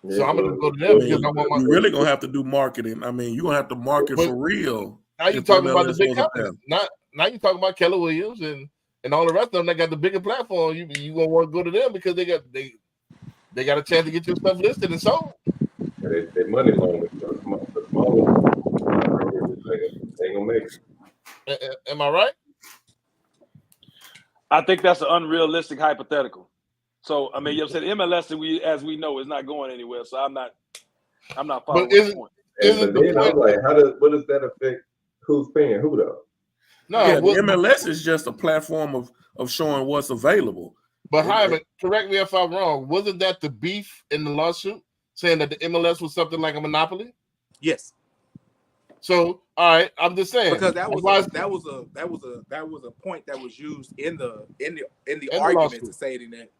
Yeah, so I'm gonna go to them because I want my. You're really gonna have to do marketing. I mean, you're gonna have to market for real. Now you're talking about the big companies. Now you're talking about Keller Williams and all the rest of them that got the bigger platform. You gonna want to go to them because they got a chance to get your stuff listed and sold. They money long. The smaller ain't gonna make it. Am I right? I think that's an unrealistic hypothetical. So I mean, you know, said MLS, as we know, is not going anywhere. So I'm not following the point. I'm like, what does that affect? Who's paying who though? No, MLS is just a platform of showing what's available. But Hyman, correct me if I'm wrong. Wasn't that the beef in the lawsuit saying that the MLS was something like a monopoly? Yes. So, all right, I'm just saying because that was a point that was used in the argument lawsuit. to say that.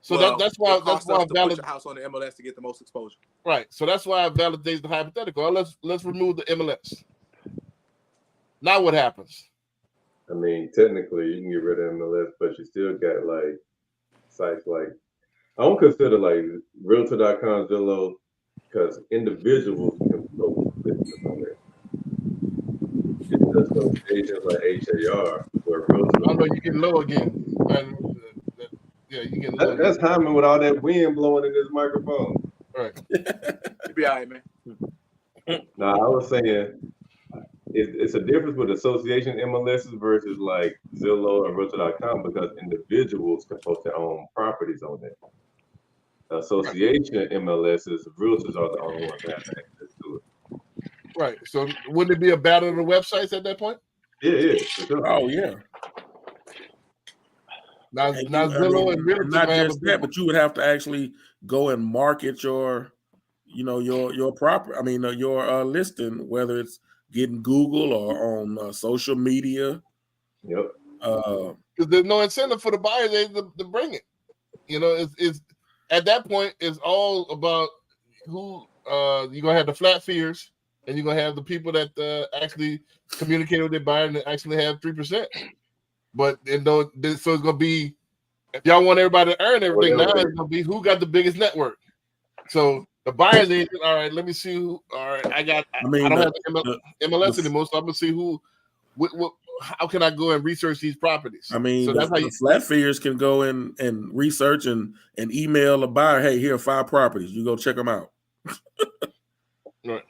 So well, that's why it cost I us to put your house on the MLS to get the most exposure. Right. So that's why I validate the hypothetical. Let's remove the MLS. Now what happens? I mean, technically, you can get rid of MLS, but you still got like sites like I don't consider like Realtor.com, Zillow, because individuals can post business on there. It's associations like HAR where realtors. I know you get low again. Yeah, you get low. That's Hyman with all that wind blowing in his microphone. Right. You be all right, man. No, I was saying it's a difference with association MLSs versus like Zillow and Realtor.com because individuals can post their own properties on there. Association MLSs, realtors are the only ones that have access to it. Right. So wouldn't it be a battle of the websites at that point? Yeah, for sure. Oh yeah. Now Zillow and Realtor not just that, but you would have to actually go and market your, your property. I mean, your listing, whether it's getting Google or on social media. Yep. Because there's no incentive for the buyer to bring it. It's at that point it's all about who you're gonna have the flat fears, and you're gonna have the people that actually communicate with their buyer and actually have 3%. But so it's gonna be if y'all want everybody to earn everything, now it's gonna be who got the biggest network. So the buyer's agent, all right, let me see who. All right, I don't have the MLS anymore, so I'm gonna see who. How can I go and research these properties? I mean, so that's how the flat fears can go in and research and email a buyer. Hey, here are 5 properties. You go check them out. Right.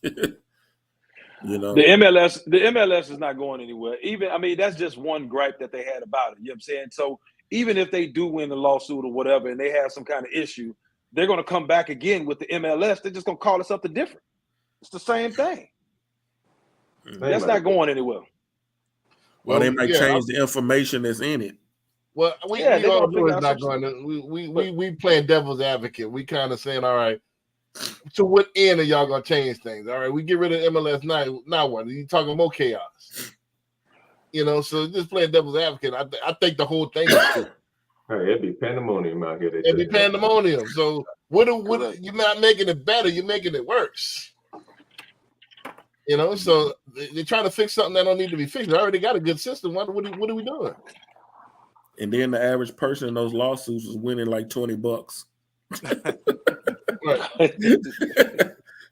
The MLS is not going anywhere. That's just one gripe that they had about it. You know what I'm saying? So even if they do win the lawsuit or whatever and they have some kind of issue, they're going to come back again with the MLS. They're just going to call it something different. It's the same thing. That's not going anywhere. Well, they might change the information that's in it. Well, we all know it's not going to. We playing devil's advocate. We kind of saying, all right, to what end are y'all gonna change things? All right, we get rid of MLS now what? Are you talking more chaos? So just playing devil's advocate. I think the whole thing is hey, it'd be pandemonium out here. It'd be pandemonium. So what you're not making it better, you're making it worse. So they're trying to fix something that don't need to be fixed. They already got a good system. What are we doing? And then the average person in those lawsuits is winning like $20.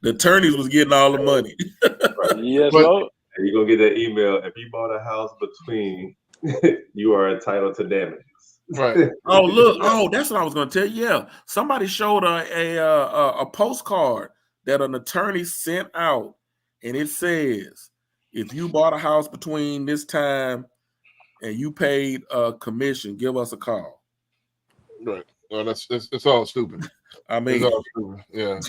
The attorneys was getting all the money. Right. Yes, you're gonna get that email. If you bought a house between, you are entitled to damages. Right. Oh, look. Oh, that's what I was gonna tell you. Yeah, somebody showed a postcard that an attorney sent out, and it says, if you bought a house between this time and you paid a commission, give us a call. Right. Well, it's all stupid. I mean, it's all stupid. Yeah.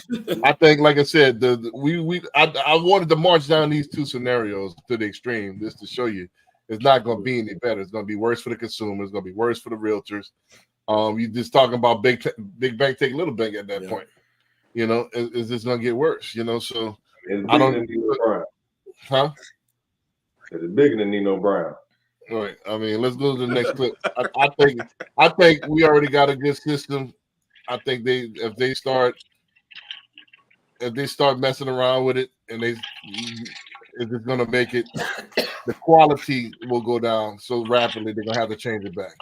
I think, like I said, I wanted to march down these two scenarios to the extreme just to show you it's not going to be any better. It's going to be worse for the consumer. It's going to be worse for the realtors. You're just talking about big bank take little bank at that point. It's just going to get worse. So I don't. Huh? It's bigger than Nino Brown. All right. I mean, let's go to the next clip. I think we already got a good system. I think if they start messing around with it, and it's just gonna make it, the quality will go down so rapidly they're gonna have to change it back.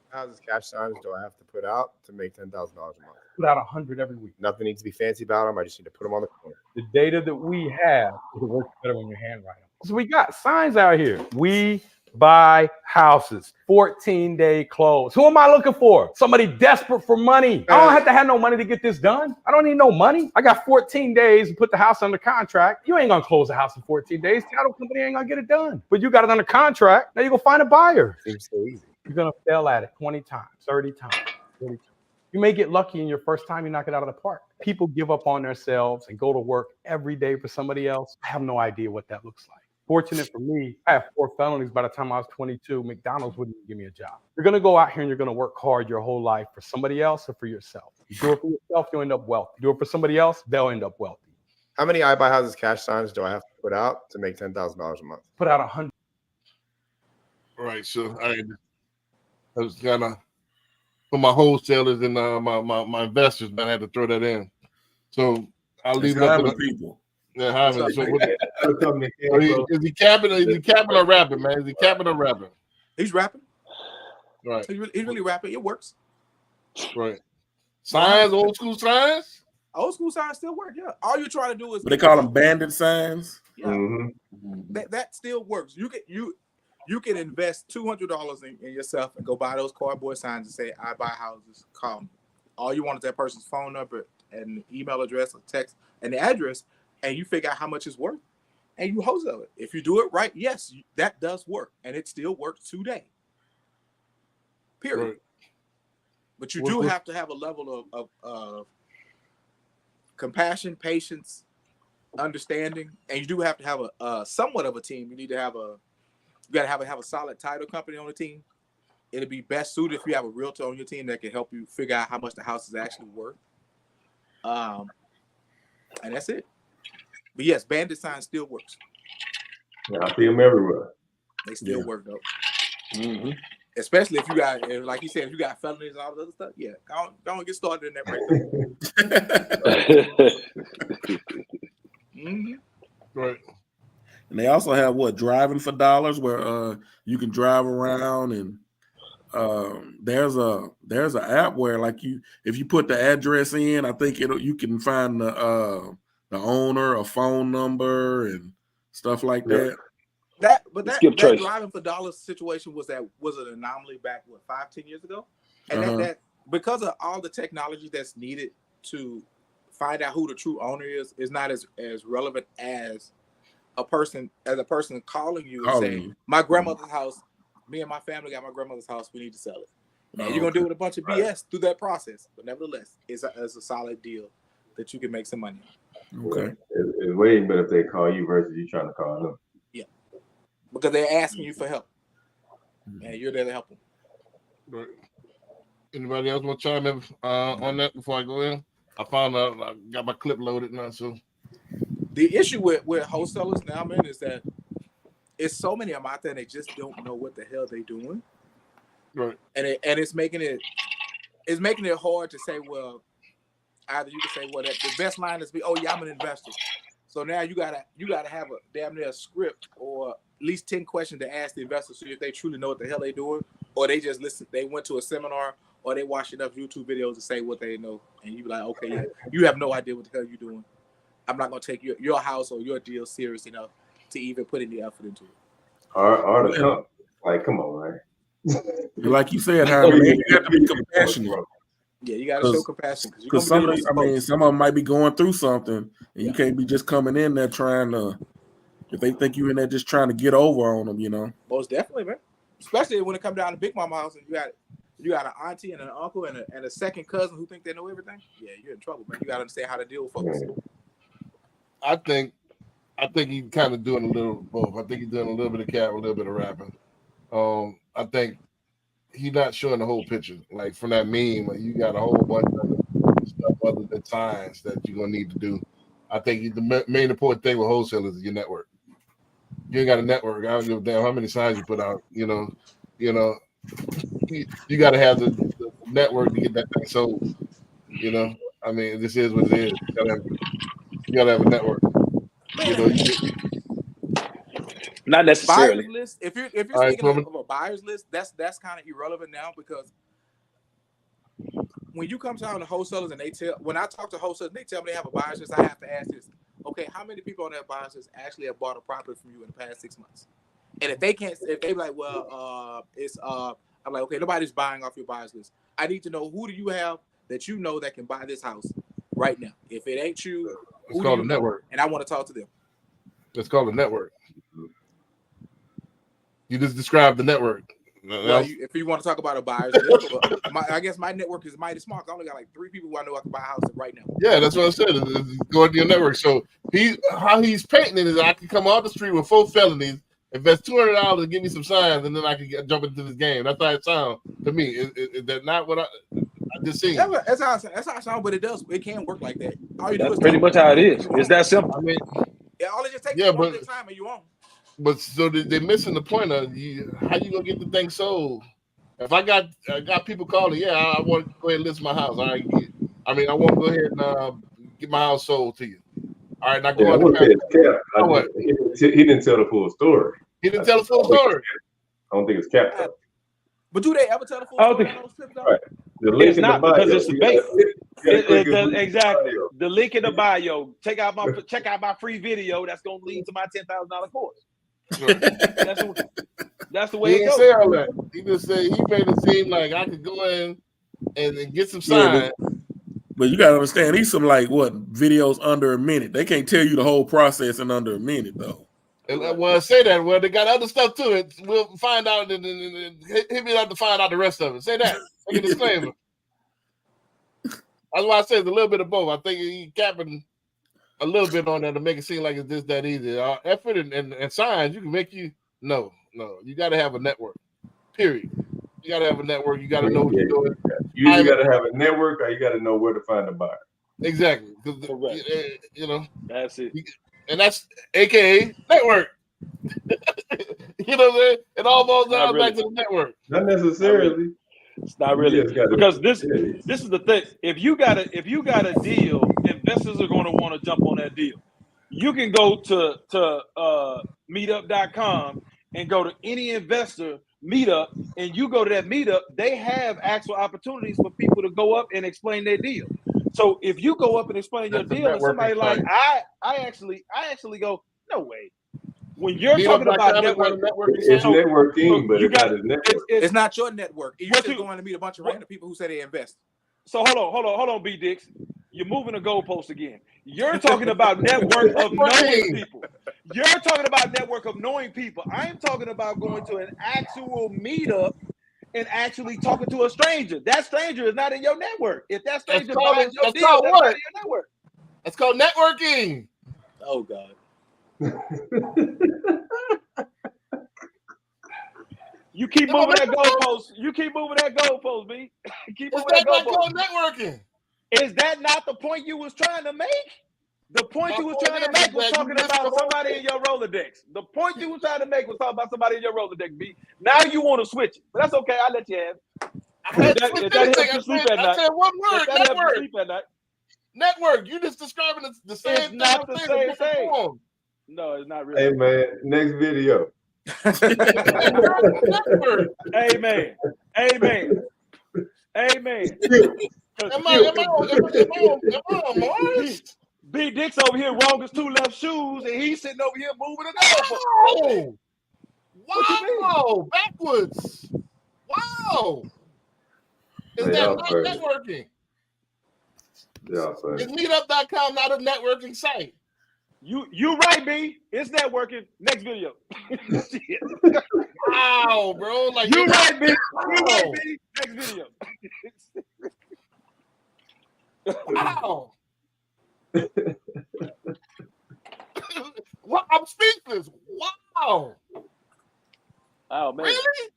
How much cash signs do I have to put out to make $10,000 a month? Put out 100 every week. Nothing needs to be fancy about them. I just need to put them on the corner. The data that we have, it works better when you handwrite them. So we got signs out here. We buy houses, 14-day close. Who am I looking for? Somebody desperate for money. I don't have to have no money to get this done. I don't need no money. I got 14 days to put the house under contract. You ain't gonna close the house in 14 days. The title company ain't gonna get it done. But you got it under contract. Now you go find a buyer. Seems so easy. You're gonna fail at it 20 times, 30 times, 40 times. You may get lucky in your first time, you knock it out of the park. People give up on themselves and go to work every day for somebody else. I have no idea what that looks like. Fortunate for me, I have 4 felonies by the time I was 22. McDonald's wouldn't even give me a job. You're going to go out here and you're going to work hard your whole life for somebody else or for yourself. You do it for yourself, you'll end up wealthy. You do it for somebody else, they'll end up wealthy. How many I buy houses cash signs do I have to put out to make $10,000 a month? Put out 100. Right. So I was kind of for my wholesalers and my investors, man, I had to throw that in. So I'll leave it up to the people. Yeah, Hyman. So is he capping? Is he capping or rapping, man? Is he capping or rapping? He's rapping. Right. He's really rapping. It works. Right. Signs, old school signs. Old school signs still work. Yeah. All you're trying to do is. But they call them bandit signs. Yeah. That still works. You can invest $200 in yourself and go buy those cardboard signs and say, "I buy houses." Call me. All you want is that person's phone number and email address or text and the address, and you figure out how much it's worth, and you wholesale it. If you do it right, yes, that does work, and it still works today. Period. Right. But you do have to have a level of compassion, patience, understanding, and you do have to have a somewhat of a team. You need to have you got to have a solid title company on the team. It'll be best suited if you have a realtor on your team that can help you figure out how much the house is actually worth. And that's it. But yes, bandit sign still works. Yeah, I see them everywhere. They still work though. Mm-hmm. Especially if you got, like you said, if you got felonies and all the other stuff. Yeah, go on get started in that right there. Mm-hmm. Right. And they also have driving for dollars, where you can drive around, and there's an app where if you put the address in, I think you can find the owner, a phone number, and stuff like that. That driving for dollars situation was an anomaly back 5-10 years ago, and that because of all the technology that's needed to find out who the true owner is not as relevant as a person calling you and saying, "My grandmother's house, me and my family got my grandmother's house, we need to sell it." And you're gonna deal with a bunch of BS through that process, but nevertheless, it's a solid deal that you can make some money on. Okay, it's way better if they call you versus you trying to call them. Yeah, because they're asking you for help, and you're there to help them. Right. Anybody else want to chime in on that before I go in? I found out I got my clip loaded now, so. The issue with wholesalers now, man, is that it's so many of them out there, and they just don't know what the hell they're doing. Right. And it's making it hard to say, well, either you can say, well, the best line is "Oh yeah, I'm an investor." So now you gotta have a damn near a script or at least 10 questions to ask the investors, see if they truly know what the hell they're doing, or they just listen. They went to a seminar, or they watched enough YouTube videos to say what they know, and you be like, okay, yeah, you have no idea what the hell you're doing. I'm not gonna take your house or your deal serious enough to even put any effort into it. Like, come on, man. Like you said, Howard, you have to be compassionate. Yeah, you gotta show compassion because some of them might be going through something, and you can't be just coming in there trying to. If they think you in there just trying to get over on them, you know. Most definitely, man. Especially when it comes down to Big Mama house and you got an auntie and an uncle and a second cousin who think they know everything. Yeah, you're in trouble, man. You gotta understand how to deal with folks. I think he's kind of doing a little of both. I think he's doing a little bit of cap, a little bit of rapping. I think he's not showing the whole picture. Like from that meme, you got a whole bunch of stuff other than signs that you're gonna need to do. I think the main important thing with wholesalers is your network. You ain't got a network. I don't give a damn how many signs you put out. You got to have the network to get that thing sold. I mean, this is what it is. You gotta have a network. Not necessarily. Buyer's list. If you're speaking of a buyer's list, that's kind of irrelevant now, because when you come to the wholesalers and when I talk to wholesalers, they tell me they have a buyer's list. I have to ask this: okay, how many people on that buyer's list actually have bought a property from you in the past 6 months? And if they be like, well, I'm like, okay, nobody's buying off your buyer's list. I need to know, who do you have that you know that can buy this house right now? If it ain't you, it's called a network. And I want to talk to them. It's called a network. You just described the network. Well, if you want to talk about a buyer's list, I guess my network is mighty small. I only got like 3 people who I know I can buy a house right now. Yeah, that's what I said. Go to your network. So how he's painting it is I can come off the street with 4 felonies, invest $200 to give me some signs, and then I can jump into this game. That's how it sounds to me. Is that not what I just seen? That's how it sounds, but it does. It can work like that. All you do That's is pretty much how it is. It's that simple. I mean, all it just takes is one time and you own. But so they're missing the point of how you gonna get the thing sold. If I got people calling, I want to go ahead and list my house. All right, I want to go ahead and get my house sold to you. All right, now go on. He didn't tell the full story. He didn't tell the full story. I don't think it's capped. But do they ever tell the full story on those trips, though? Right. The link It's in not the bio. because it's bait. Exactly. Bio. The link in the bio. Check out my free video. That's gonna lead to my $10,000 course. That's the way He it didn't goes. say all that. He just said he made it seem like I could go in and get some signs. But you gotta understand, these some videos under a minute. They can't tell you the whole process in under a minute, though. Well, say that. Well, they got other stuff to it. We'll find out and hit me up to find out the rest of it. Say that. Make a disclaimer. That's why I said it's a little bit of both. I think he capping a little bit on that to make it seem like it's just that easy. Effort and signs, you can make you no. You got to have a network. Period. You got to have a network. You got to know what you're doing. You either got to have a network or you got to know where to find a buyer. Exactly. Because that's it. And that's AKA network. You know what I'm saying? It all boils down back to the network. Not necessarily. It's not really because this is the thing. If you got a deal, investors are going to want to jump on that deal. You can go to meetup.com and go to any investor meetup, and you go to that meetup. They have actual opportunities for people to go up and explain their deal. So if you go up and explain your deal, and somebody like I actually go, no way. When you're talking about networking, it's networking, but it's not a network. It's not your network. You're just going to meet a bunch of random people who say they invest. So hold on, B Dix. You're moving the goalpost again. You're talking about network of knowing people. You're talking about network of knowing people. I'm talking about going to an actual meetup and actually talking to a stranger. That stranger is not in your network. If that stranger buys your deal, that's not in your network. That's called networking. Oh God. You keep moving that goalpost. You keep moving that goalpost, B. Keep moving that goalpost. Called networking. Is that not the point you was trying to make? The point you was trying to make was talking about somebody in your Rolodex. The point you was trying to make was talking about somebody in your Rolodex, B. Now you want to switch it. But that's okay. I'll let you have it. If that helps you sleep at night. I said one word, network. Sleep at night. Network. You just describing the same thing. It's not the same thing. No, it's not really. Hey, man. Next video. Amen. Am I on Mars? B Dick's over here wrong as 2 left shoes, and he's sitting over here moving it Wow! Backwards! Wow! Is that not networking? Yeah, it's meetup.com not a networking site. You right, B. It's networking. Next video. Wow, bro! Like you right, B. You right, B. Next video. Wow! What? I'm speechless. Wow! Oh man! Really?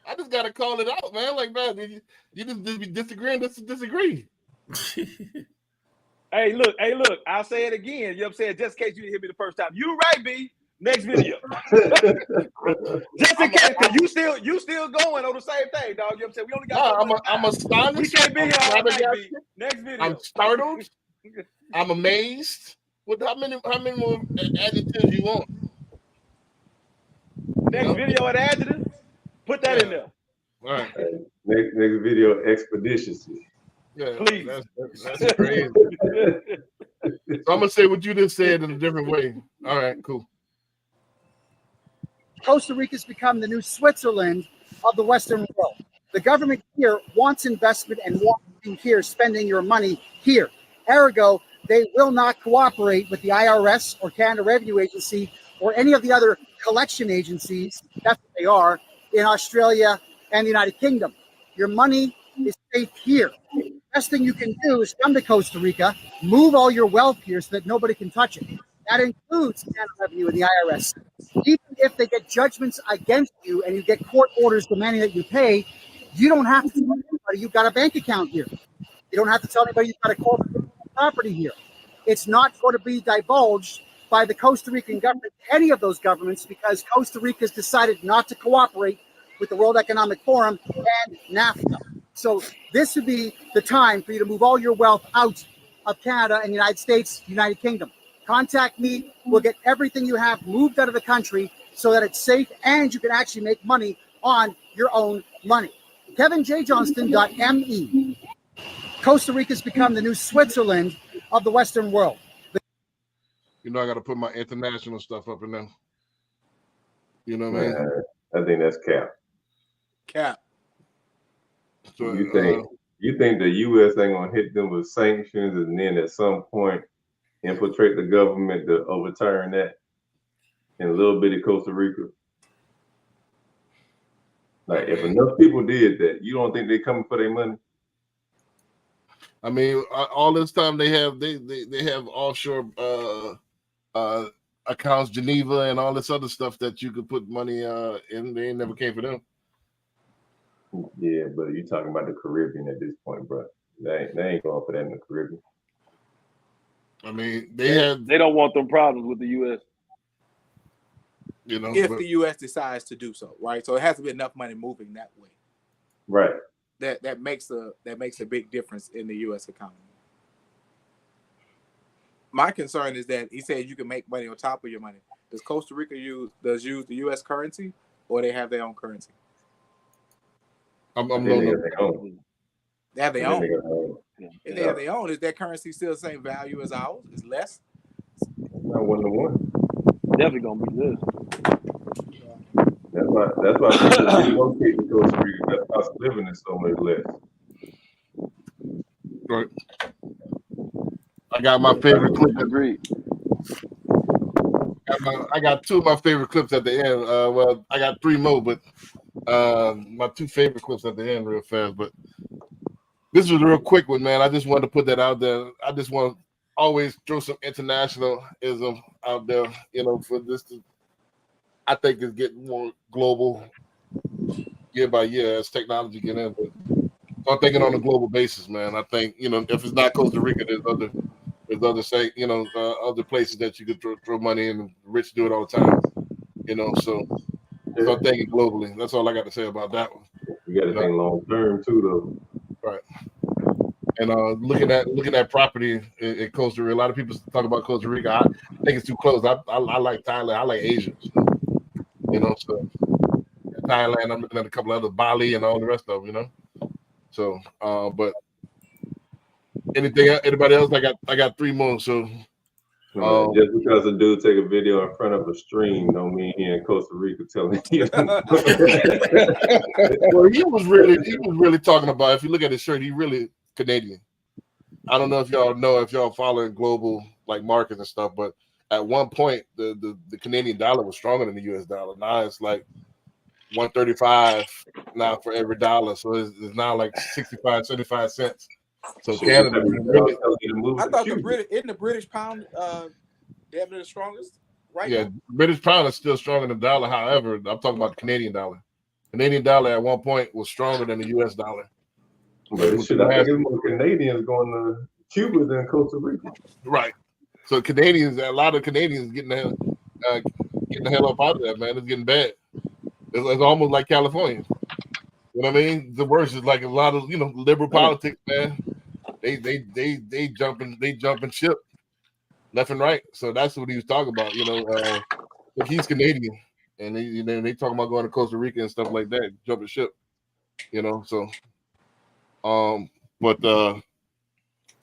I just gotta call it out, man. Like, man, you just be disagreeing. Disagree. Hey, look. I'll say it again. You know what I'm saying? Just in case you didn't hear me the first time. You right, B. Next video. Just in case, because you still going on the same thing, dog. You know what I'm saying? We only got. I'm astonished. We can't be here all night, B. Next video. I'm startled. I'm amazed. How many more adjectives you want? Next video at adjectives. Put that in there. All right. Next video, expeditiously. Yeah, please. That's crazy. So I'm gonna say what you just said in a different way. All right, cool. Costa Rica's become the new Switzerland of the Western world. The government here wants investment and wants you here spending your money here. Ergo, they will not cooperate with the IRS or Canada Revenue Agency or any of the other collection agencies, that's what they are, in Australia and the United Kingdom. Your money is safe here. The best thing you can do is come to Costa Rica, move all your wealth here so that nobody can touch it. That includes Canada Revenue and the IRS. Even if they get judgments against you and you get court orders demanding that you pay, you don't have to tell anybody you've got a bank account here. You don't have to tell anybody you've got a corporate property here. It's not going to be divulged by the Costa Rican government, any of those governments, because Costa Rica has decided not to cooperate with the World Economic Forum and NAFTA. So this would be the time for you to move all your wealth out of Canada and the United States, United Kingdom. Contact me. We'll get everything you have moved out of the country so that it's safe and you can actually make money on your own money. KevinJJohnston.me. Costa Rica's become the new Switzerland of the Western world. You know, I got to put my international stuff up in there. You know what I mean? I think that's cap. Cap. So, You think the U.S. ain't gonna hit them with sanctions and then at some point infiltrate the government to overturn that in a little bitty Costa Rica? Like, if enough people did that, you don't think they coming for their money? I mean, all this time they have offshore accounts, Geneva, and all this other stuff that you could put money in. They ain't never came for them. Yeah, but you're talking about the Caribbean at this point, bro. They ain't going for that in the Caribbean. I mean, they don't want them problems with the U.S. You know, if the U.S. decides to do so, right? So it has to be enough money moving that way. Right. That makes a big difference in the U.S. economy. My concern is that he said you can make money on top of your money. Does Costa Rica use the U.S. currency, or they have their own currency? They have their own. If they Yeah. have their own, is their currency still the same value as ours? Is less? Not 1-to-1. Definitely gonna be this. That's why people relocate to Costa Rica, because the cost of living is so much less. Right. I got my favorite clip. Agreed. I got two of my favorite clips at the end. Well, I got three more, but my two favorite clips at the end real fast. But this was a real quick one, man. I just wanted to put that out there. I just want to always throw some internationalism out there, you know, for this to, I think it's getting more global year by year as technology get in. But I'm thinking on a global basis, man. I think, you know, if it's not Costa Rica, there's other other places that you could throw money in. And rich do it all the time, you know. So I'm thinking globally. That's all I got to say about that one. You got to think long term too, though. Right. And looking at property in Costa Rica, a lot of people talk about Costa Rica. I think it's too close. I like Thailand. I like Asia. You know, so Thailand. I'm looking at a couple other, Bali and all the rest of them. You know, so but anybody else? I got three more. So just because a dude take a video in front of a stream don't mean he in Costa Rica telling you. Well, he was really talking about. If you look at his shirt, he really Canadian. I don't know if y'all following global like markets and stuff, but at one point the Canadian dollar was stronger than the US dollar. Now it's like 135 now for every dollar, so it's now like 65, 75 cents. So Canada really. I thought the British pound damn near the strongest, right? Yeah, now? British pound is still stronger than the dollar. However, I'm talking about the Canadian dollar. Canadian dollar at one point was stronger than the US dollar. But I think it's more Canadians going to Cuba than Costa Rica. Right. So a lot of Canadians getting the hell up out of that, man. It's getting bad. It's almost like California. You know what I mean? The worst is like a lot of liberal politics, man. They jumping ship left and right. So that's what he was talking about. But he's Canadian, and they talking about going to Costa Rica and stuff like that, jumping ship. So. But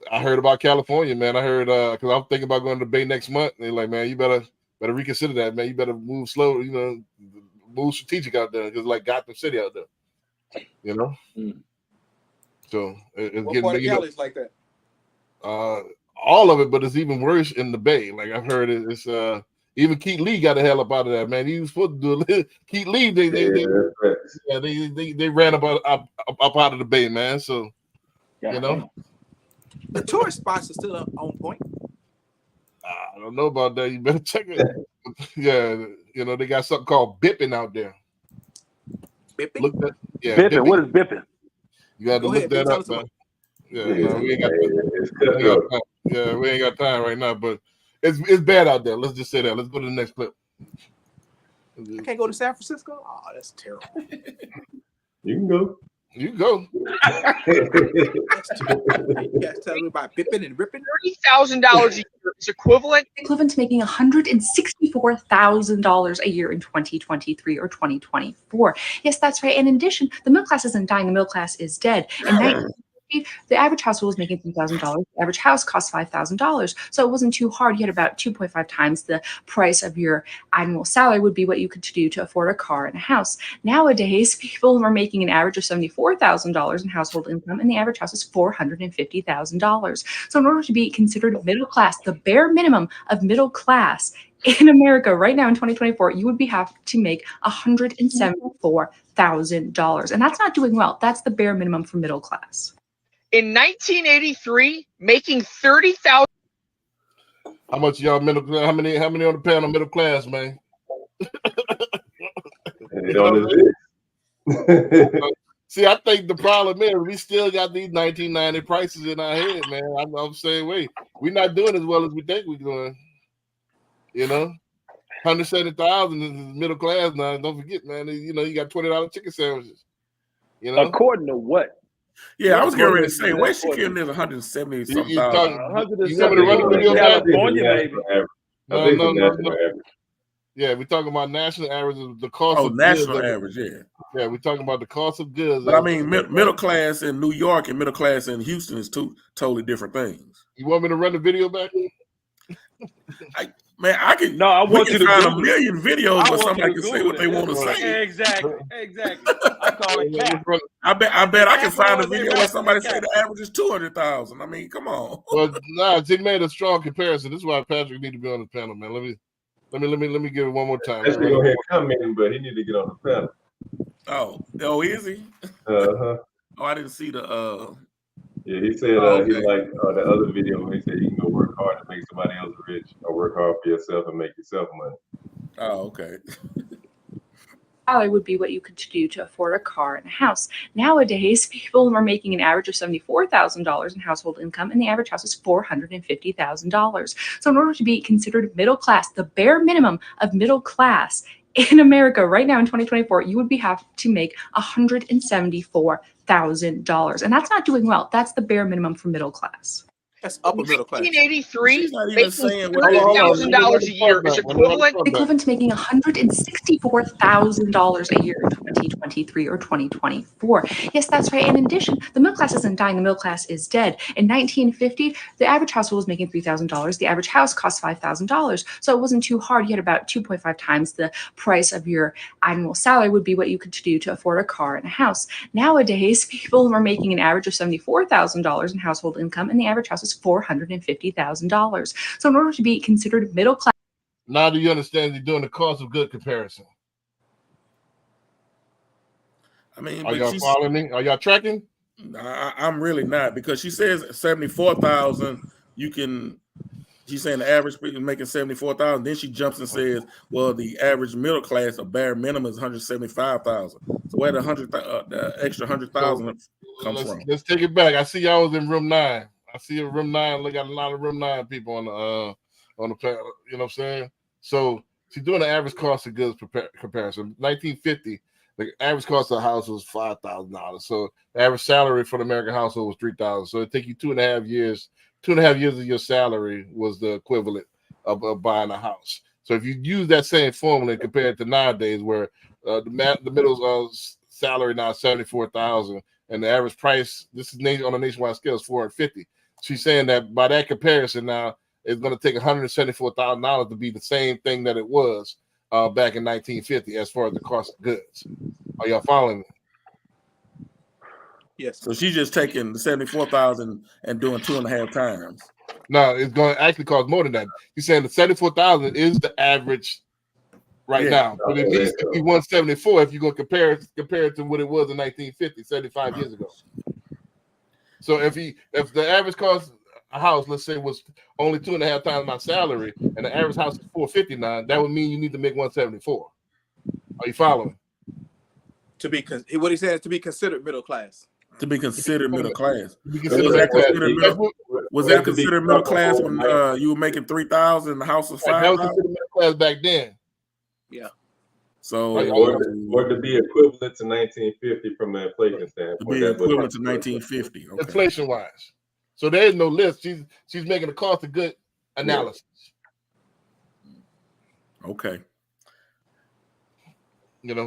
I heard about California, man. I heard because I'm thinking about going to the Bay next month. And they're like, man, you better reconsider that, man. You better move slow, move strategic out there because like Gotham City out there, So it's what getting part of Cali's like that? All of it, but it's even worse in the Bay. Like I've heard it's Even Keith Lee got the hell up out of that, man. He was supposed to do it. Keith Lee, they ran up out of the Bay, man. So you know, the tourist spots are still on point. I don't know about that. You better check it. Yeah, you know, they got something called bipping out there. Bipping? Look that, yeah, Bipping. What is bipping? You got to Go look ahead, that tell up, us man. about Yeah, no, we ain't got time. Yeah, we ain't got time right now, but it's bad out there. Let's just say that. Let's go to the next clip. I can't go to San Francisco. Oh, that's terrible. You can go. You go. You guys tell me about bipping and ripping. $30,000 a year is equivalent to making $164,000 a year in 2023 or 2024. Yes, that's right. And in addition, the middle class isn't dying; the middle class is dead. And the average household was making $3,000. The average house cost $5,000. So it wasn't too hard. You had about 2.5 times the price of your annual salary would be what you could do to afford a car and a house. Nowadays, people are making an average of $74,000 in household income, and the average house is $450,000. So in order to be considered middle class, the bare minimum of middle class in America right now in 2024, you would have to make $174,000. And that's not doing well. That's the bare minimum for middle class. In 1983, making $30,000. How much y'all middle class? How many on the panel middle class, man? See, I think the problem is we still got these 1990 prices in our head, man. I'm saying, wait, we're not doing as well as we think we're doing. You know, 170,000 is middle class now. Don't forget, man. You know, you got $20 chicken sandwiches. You know, according to what? Yeah, I was getting ready to say, where's she getting this 170 something thousand? You want me to run the video back? California, baby. No. Yeah, we're talking about national average of the cost of national goods. average, yeah. Yeah, we're talking about the cost of goods. But I mean, middle class in New York and middle class in Houston is two totally different things. You want me to run the video back? I can. No, I want you to find Google a million videos where somebody can Google say what they want to say. Exactly. I call it cap. I bet I can find a video where somebody say the average is 200,000. I mean, come on. Well, nah, they made a strong comparison. This is why Patrick need to be on the panel, man. Let me give it one more time. Let's go ahead and come in, but he need to get on the panel. Oh, is he? Oh, I didn't see the. Yeah, he said he liked the other video where he said you can go work hard to make somebody else rich, or work hard for yourself and make yourself money. Oh, okay. Salary would be what you could do to afford a car and a house. Nowadays, people are making an average of $74,000 in household income, and the average house is $450,000. So in order to be considered middle class, the bare minimum of middle class in America right now in 2024, you would have to make $174,000. And that's not doing well. That's the bare minimum for middle class. That's upper middle class. 1983, making $30,000 a year is equivalent to making $164,000 a year in 2023 or 2024. Yes, that's right. And in addition, the middle class isn't dying; the middle class is dead. In 1950, the average household was making $3,000. The average house cost $5,000. So it wasn't too hard. You had about 2.5 times the price of your annual salary would be what you could do to afford a car and a house. Nowadays, people are making an average of $74,000 in household income, and the average house is $450,000. So in order to be considered middle class. Now do you understand you're doing the cost of good comparison? I mean, are y'all following me? Are y'all tracking? I'm really not, because she says 74,000. She's saying the average person is making 74,000. Then she jumps and says, well, the average middle class, a bare minimum is 175,000. So where the extra 100,000 comes from? Let's take it back. I see y'all was in room 9. I see in room 9. Look at a lot of room 9 people on the panel. You know what I'm saying? So she's doing the average cost of goods comparison. 1950, the average cost of a house was $5,000. So the average salary for the American household was $3,000. So it take you 2.5 years. 2.5 years of your salary was the equivalent of buying a house. So if you use that same formula and compare it to nowadays, where the middle salary now is $74,000, and the average price, this is on a nationwide scale, is $450. She's saying that by that comparison now, it's going to take $174,000 to be the same thing that it was back in 1950 as far as the cost of goods. Are y'all following me? Yes. So she's just taking the 74,000 and doing 2.5 times. No, it's going to actually cost more than that. You're saying the 74,000 is the average right now, but it needs to be 174 if you're going to compare it to what it was in 1950, 75 years ago. So if the average cost a house, let's say, was only 2.5 times my salary, and the average house is 459, that would mean you need to make 174. Are you following? What he said is to be considered middle class. To be considered middle class. Was that considered middle class when you were making 3,000 and the house was 5,000? That was considered middle class back then. Yeah. So or to be equivalent to 1950 from the inflation standpoint. To be equivalent to 1950. Okay. Inflation wise. So there is no list. She's making a cost of good analysis. Okay.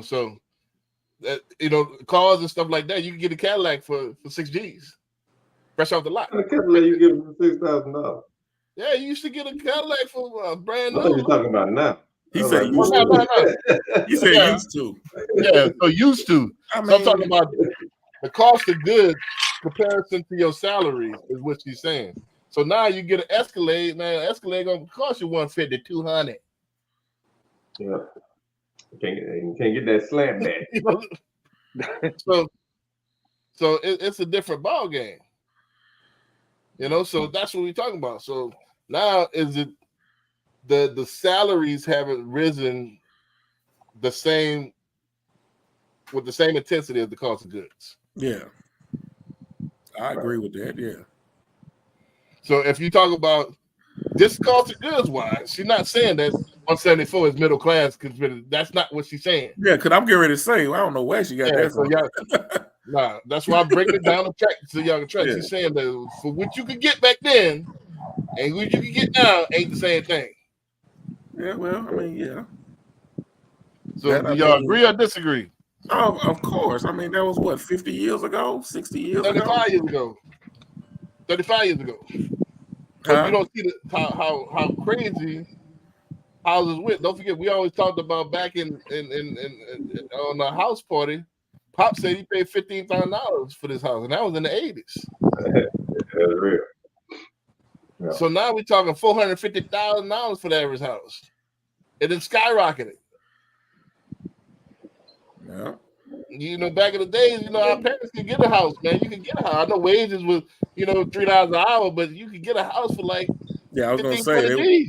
So that cars and stuff like that, you can get a Cadillac for 6 G's, fresh off the lot. A Cadillac you get for $6,000. Yeah, you used to get a Cadillac for brand new. What are you talking about now? He said used to. He said used to. Yeah, so used to. I'm talking about the cost of goods comparison to your salary is what she's saying. So now you get an Escalade, man. Escalade gonna cost you $150, $200. Yeah. You can't get that slam back. So it's a different ball game. So that's what we're talking about. So now is it the salaries haven't risen with the same intensity as the cost of goods. Yeah. I agree with that, yeah. So if you talk about this cost of goods wise, she's not saying that 174 is middle class because that's not what she's saying. Yeah, because I'm getting ready to say, I don't know where she got that from. Nah, that's why I'm breaking it down the track so y'all can track. She's saying that for what you could get back then and what you can get now ain't the same thing. Yeah, well, I mean, yeah. So do y'all agree or disagree? Oh, of course. I mean, that was what, 50 years ago, 60 years 35 years ago. 35 years ago. So you don't see how crazy houses went. Don't forget, we always talked about back in on the house party. Pop said he paid $15,000 for this house, and that was in the 80s. That's real. Yeah. So now we're talking $450,000 for the average house. It then skyrocketed. Yeah. Back in the days, our parents could get a house, man. You could get a house. I know wages was, $3 an hour, but you could get a house for like I was gonna say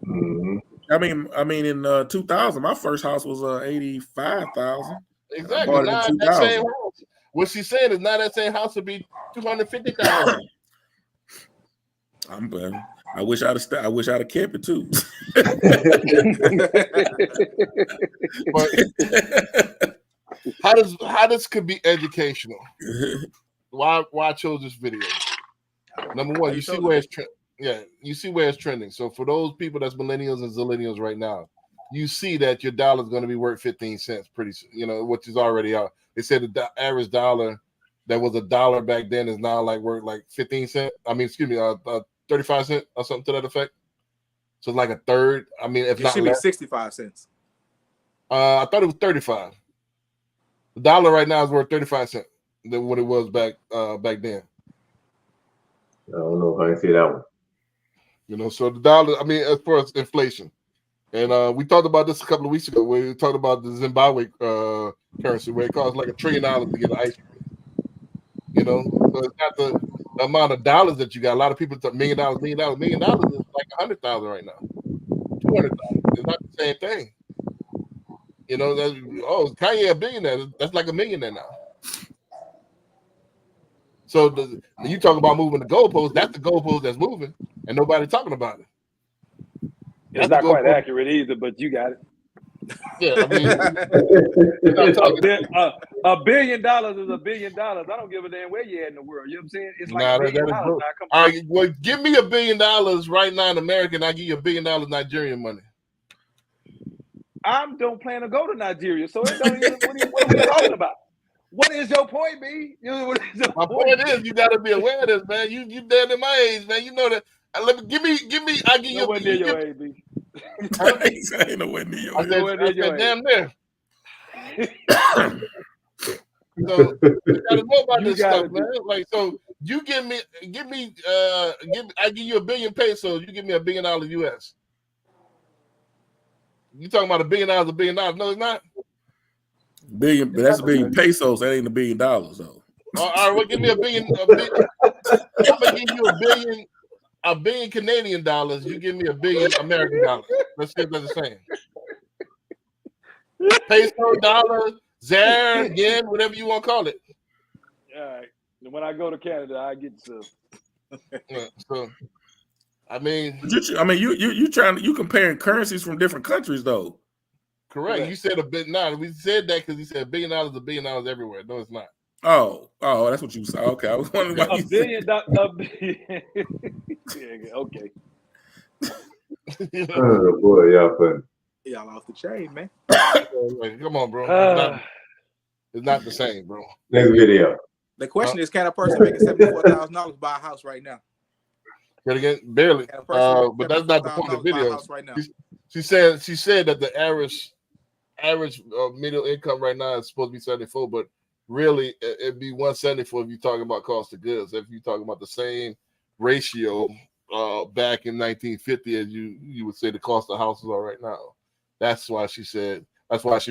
mm-hmm. I mean in 2000, my first house was 85,000. Exactly. Now that same house. What she's saying is now that same house would be $250,000. I wish I'd have kept it too. But how this could be educational? Why I chose this video? Number one, you see where it's trending. So for those people that's millennials and zillennials right now, you see that your dollar is going to be worth 15 cents pretty soon, which is already out. They said the average dollar that was $1 back then is now worth 15 cents. 35 cents or something to that effect. So it's like a third. I mean, if it not should less. be 65 cents. I thought it was 35. The dollar right now is worth 35 cents than what it was back then. I don't know if I can see that one. So the dollar, as far as inflation. And we talked about this a couple of weeks ago where we talked about the Zimbabwe currency where it costs like $1 trillion to get an ice cream. So it's not the amount of dollars that you got. A lot of people talk $1 million. $1 million is like 100,000 right now. 200,000. It's not the same thing. Kanye a billionaire. That's like $1 millionaire now. So you talk about moving the goalpost. That's the goalpost that's moving, and nobody talking about it. It's not quite accurate either, but you got it. Yeah, $1 billion is $1 billion. I don't give a damn where you're at in the world. You know what I'm saying? It's like $1 billion. All right, well, give me $1 billion right now in America, and I give you $1 billion Nigerian money. I don't plan to go to Nigeria, so it don't even. What are we talking about? What is your point, B? My point is, you got to be aware of this, man. You dead in my age, man. You know that. Give me. I give you. Nowhere near your age, B. Ain't nowhere near your age. I said damn near. So you gotta know about You this stuff, gotta man. Like, so you I give you $1 billion pesos, you give me $1 billion US. You talking about $1 billion, $1 billion? No, it's not. Billion, but that's $1 billion pesos. That ain't $1 billion though. All right, well, give me $1 billion. I'm gonna give you $1 billion Canadian dollars. You give me $1 billion American dollars. Let's see if that's the same. Peso, dollar, zar, yen, whatever you want to call it. All right. And when I go to Canada, I get some. Yeah, so, I mean, you comparing currencies from different countries though. Correct. You said a bit. No, we said that because he said $1 billion, $1 billion everywhere. No, it's not. Oh, that's what you said. Okay, I was wondering why you $1 billion. Yeah, okay. Oh boy, y'all funny. Y'all off the chain, man. Come on, bro. It's not the same, bro. Next video. The question is, can a person making $74,000 buy a house right now? But again, barely. But that's not the point of the video. Right now. She said that the average middle income right now is supposed to be 74, but really it'd be 174 if you're talking about cost of goods. If you're talking about the same ratio back in 1950 as you would say the cost of houses are right now. That's why she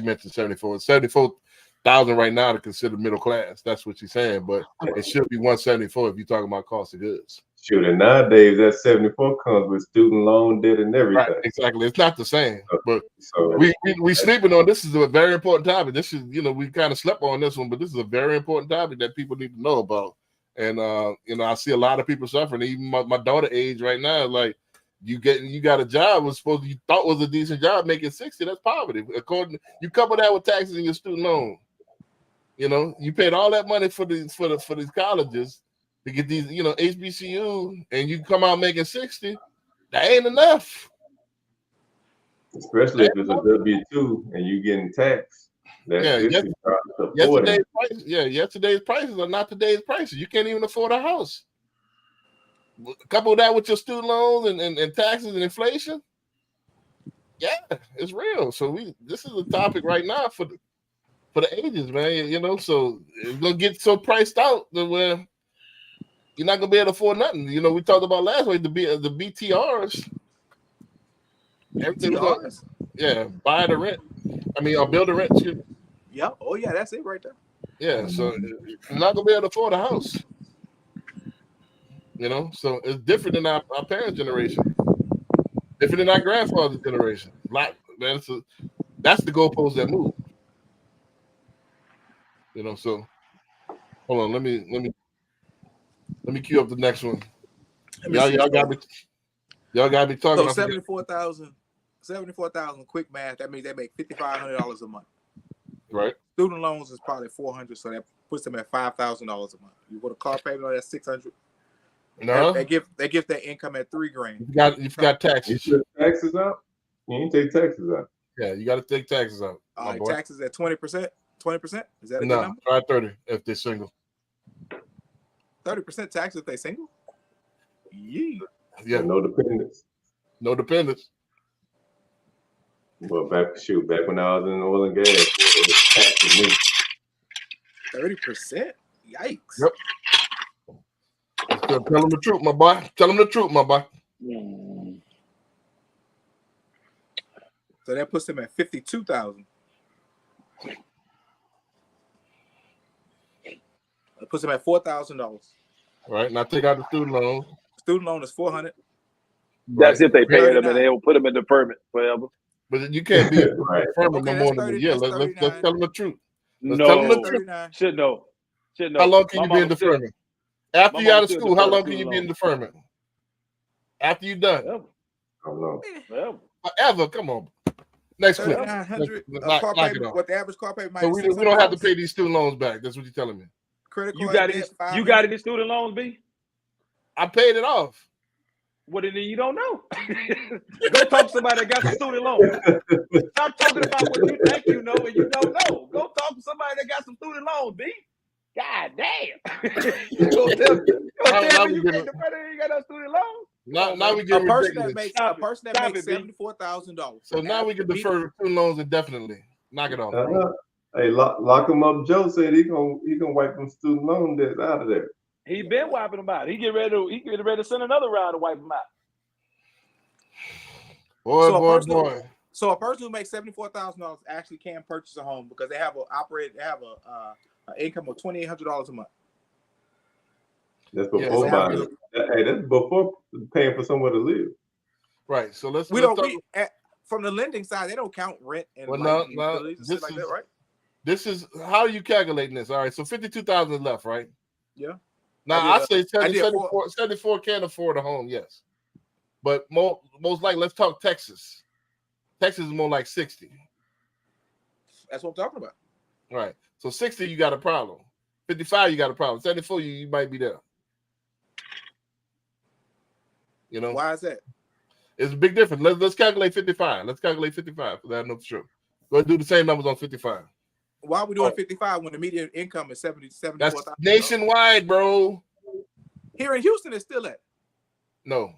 mentioned 74. 74,000 right now to consider middle class. That's what she's saying, but it should be 174 if you're talking about cost of goods. Shoot, and nowadays that 74 comes with student loan debt and everything. Right, exactly. It's not the same, but we sleeping on this. Is a very important topic. This is, we kind of slept on this one, but this is a very important topic that people need to know about. And I see a lot of people suffering. Even my daughter age right now, like you got a job you thought was a decent job, making 60. That's poverty. You couple that with taxes and your student loan. You paid all that money for these colleges to get these, HBCU, and you come out making 60. That ain't enough. Especially if it's a W-2 and you getting taxed. Yesterday's prices are not today's prices. You can't even afford a house. Couple that with your student loans and taxes and inflation. Yeah, it's real. So this is a topic right now for the ages, man. So it's gonna get so priced out that where you're not gonna be able to afford nothing. We talked about last week the BTRs. Everything was buy the rent. Or build a rent. Yeah. Oh yeah, that's it right there. Yeah. So you're not gonna be able to afford a house. So it's different than our parents' generation, different than our grandfather's generation. That's the goalpost that moved. So hold on, let me cue up the next one. Y'all got me talking. So 74,000 quick math. That means they make $5,500 a month. Right. Student loans is probably $400, so that puts them at $5,000 a month. You go to car payment, that's $600. No, they give their income at $3,000. You forgot taxes. You took taxes out? You ain't take taxes out. Yeah, you got to take taxes out. Taxes at 20%. 20%? Is that a good no? number? Try 30 if they're single. 30% tax if they single. Yeah. No dependents. No dependents. Well, back when I was in oil and gas, it was taxing me. 30%? Yikes. Yep. Tell them the truth, my boy. Tell them the truth, my boy. So that puts them at 52,000. It puts them at $4,000. Right. Now take out the student loan. Student loan is $400. That's if they pay them and they don't put them in deferment forever. But you can't be in deferment no more than a year. Let's tell them the truth. Tell them the truth. Should know. How long can you be in deferment? After you're out of school, how long can you be in deferment? After you're done? Forever. Come on. Next clip. What the average car payment might be. So we don't have to pay these student loans back. That's what you're telling me. Credit card you got any student loans, B? I paid it off. What then you don't know? Go talk to somebody that got some student loans. Stop talking about what you think you know and you don't know. Go talk to somebody that got some student loans, B. God damn. You gonna tell me you can't defend it, you got no student loans? Now we get a person that makes $74,000. So now we can defer student loans indefinitely. Knock it off. Hey, lock him up. Joe said he gonna wipe them student loan debts out of there. He been wiping them out. He get ready to send another round to wipe them out. Boy. So a person who makes $74,000 actually can purchase a home because they have an income of $2,800 a month. That's before buying. Hey, that's before paying for somewhere to live. Right. So let's from the lending side, they don't count rent and utilities and shit like that, right? This is how are you calculating this? All right, so 52,000 is left, right? Yeah. Now I say 74 can't afford a home, yes. But most likely, let's talk Texas. Texas is more like 60. That's what I'm talking about. Right. So 60, you got a problem. 55, you got a problem. 74, you might be there. You know why is that? It's a big difference. Let's calculate 55. Let's calculate 55 because I know for sure. Go ahead and do the same numbers on 55. Why are we doing 55 when the median income is 74,000? That's nationwide, bro. Here in Houston, it's still at. No,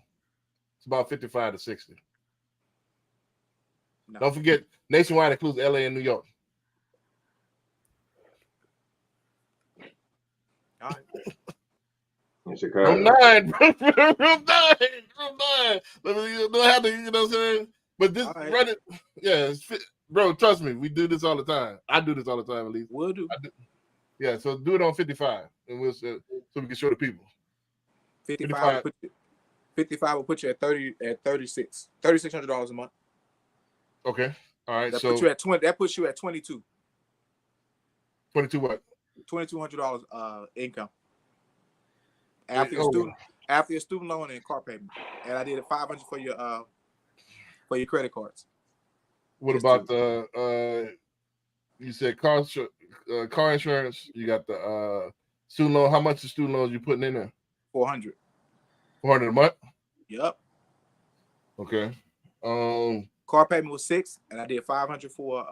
it's about 55 to 60. No. Don't forget, nationwide includes LA and New York. All right. In Chicago. Room 9, bro. Room 9. Let me, you know what I'm saying? But this, run it. Yeah, bro, trust me, we do this all the time. I do this all the time, at least. We'll do. Yeah, so do it on 55, and so we can show the people. 55 will put you at $3,600 a month. Okay. All right. That so puts you at 20. That puts you at 22. 22 what? $2,200 income after your student loan and car payment. And I did a $500 for your credit cards. What about the you said car insurance? You got the student loan. How much of student loans you putting in there? $400. $400 a month. Yep. Okay. Car payment was $600, and I did $500 for.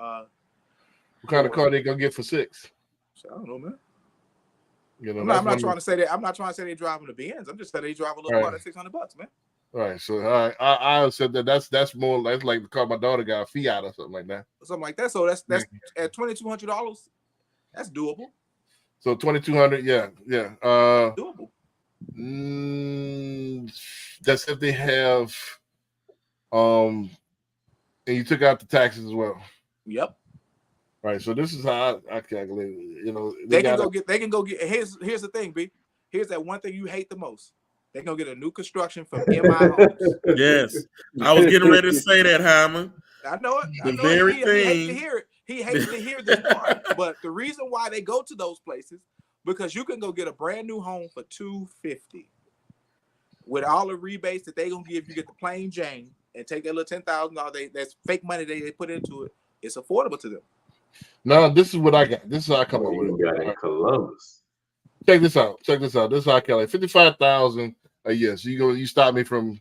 What kind of car they gonna get for $600? I don't know, man. You know, I'm not trying to say that. I'm not trying to say they driving the Benz. I'm just saying they drive a little car that's $600, man. All right. So I said that's more. That's like the car my daughter got, a Fiat or something like that. Something like that. So that's at $2,200. That's doable. So 2,200. Yeah. Doable. That's if they have. And you took out the taxes as well. Yep. Right. So this is how I calculate it. You know, they can go get. Here's the thing, B. Here's that one thing you hate the most. They're gonna get a new construction from MI Homes. Yes, I was getting ready to say that, Hyman. I know it. The very He hates to hear it. He hates to hear this part. But the reason why they go to those places because you can go get a brand new home for $250 with all the rebates that they gonna give you. Get the plain Jane and take that little $10,000. That's fake money they put into it. It's affordable to them. No, this is what I got. This is how I come up with it. Got in Columbus. Check this out. This is how I calculate. 55,000 a year. So you stop me from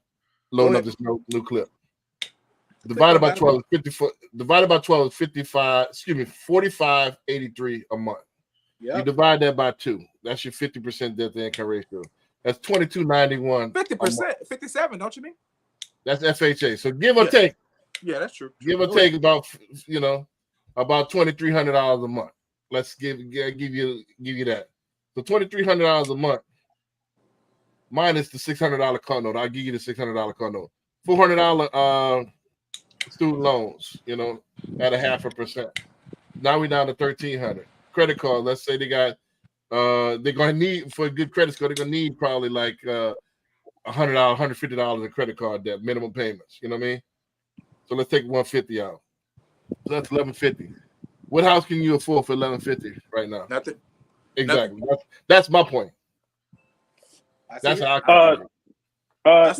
loading up this new clip. Divided by 12 is 54. Divided by 12 is 55. Excuse me, 45.83 a month. Yep. You divide that by 2. That's your 50% debt to income ratio. That's 22.91. 50%, 57. Don't you mean? That's FHA. So give or take. Yeah, that's true. Give or take about about $2,300 a month. Let's give you that. So $2,300 a month minus the $600 car note. I'll give you the $600 car note. $400 student loans, at 0.5%. Now we're down to $1,300. Credit card. Let's say they got they're gonna need for a good credit score. They're gonna need probably like $100, $150 in credit card debt, minimum payments. You know what I mean? So let's take $150 out. So that's $1,150. What house can you afford for $1,150 right now? Nothing. Exactly. Nothing. That's my point. That's how I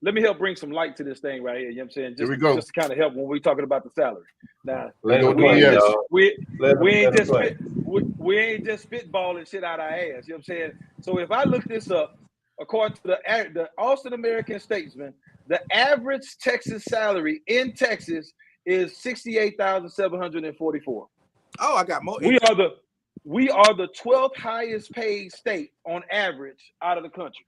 let me help bring some light to this thing right here. You know what I'm saying? Here we go. Just to kind of help when we're talking about the salary. Now we ain't just spitballing shit out our ass. You know what I'm saying? So if I look this up, according to the Austin American Statesman, the average Texas salary in Texas is $68,744. Oh, I got more. We are the 12th highest paid state on average out of the country.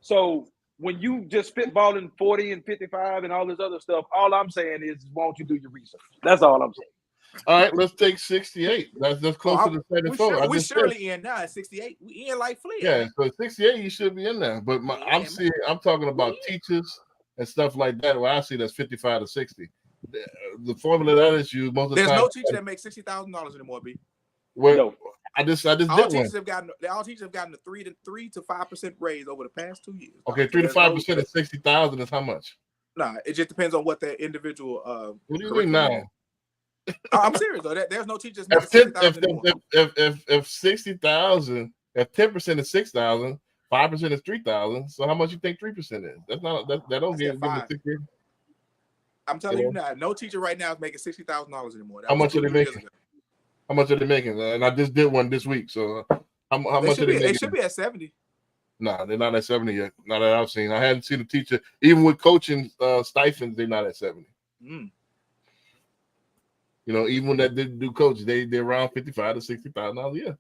So when you just spitballing 40 and 55 and all this other stuff, all I'm saying is, why don't you do your research? That's all I'm saying. All right, let's take 68. That's closer to 74. We surely in now at 68. We in like Flea. Yeah, so 68 you should be in there. But I'm talking about teachers and stuff like that. Where I see that's 55 to 60. The formula that is used most of the time. There's no teacher that makes $60,000 anymore, B. Well, no. I just all did teachers one. All teachers have gotten a 3 to 5% raise over the past 2 years. Okay, 3 to 5% of 60,000 is how much? Nah, it just depends on what that individual. What do you mean now? I'm serious though. There's no teachers making 60,000 anymore. If 60,000, if 10% is 6,000, 5% is 3,000. So how much you think 3% is? That's not that don't give them 60. I'm telling you now, no teacher right now is making $60,000 anymore. How much are they making? How much are they making? And I just did one this week. So how much are they making? They should be at 70. Nah, they're not at 70 yet. Not that I've seen. I hadn't seen a teacher, even with coaching stipends, they're not at 70. Mm. You know, even when that didn't do coach, they're around 55 to 60,000 a year.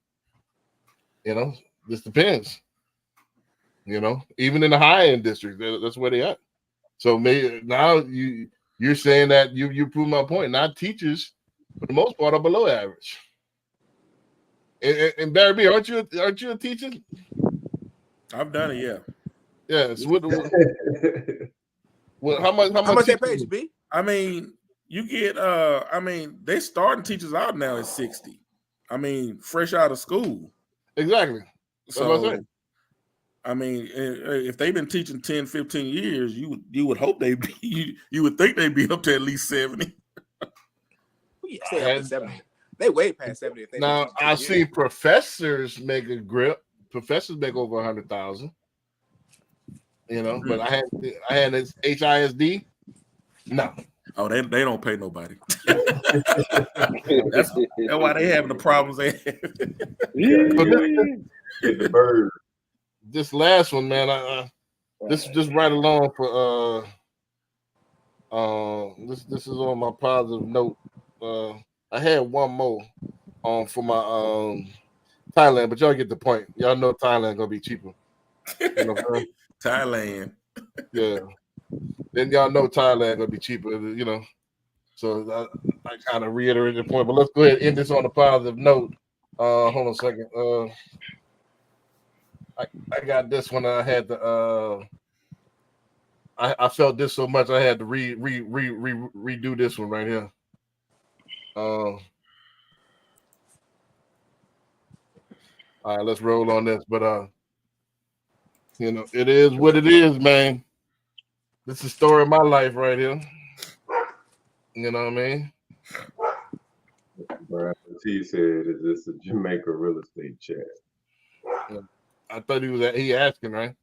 You know, this depends. You know, even in the high end districts, that's where they at. So maybe now you're saying that you prove my point. Now teachers, for the most part, are below average. And Barry B, aren't you a teacher? I've done it, yeah. Yes. How much they pay you, B? I mean, you get they starting teachers out now at 60. I mean, fresh out of school. Exactly. So I mean, if they've been teaching 10, 15 years, you would hope they be you would think they'd be up to at least 70. Yeah, stay up to 70. They way past 70. If they now I've seen professors make a grip. Professors make over 100,000. You know, but I had this HISD. No. Oh, they don't pay nobody. that's why they having the problems they have. This last one, man, this is just right along for this is on my positive note. I had one more for my Thailand, but y'all get the point. Y'all know Thailand gonna be cheaper. You know Thailand. Yeah. Then y'all know Thailand gonna be cheaper, you know. So I kind of reiterated the point, but let's go ahead and end this on a positive note. Hold on a second. I got this one. I had to I felt this so much I had to redo this one right here. All right, let's roll on this. But you know, it is what it is, man. This is the story of my life right here. You know what I mean? He said, "Is this a Jamaica real estate chat?" Yeah. I thought he asking, right?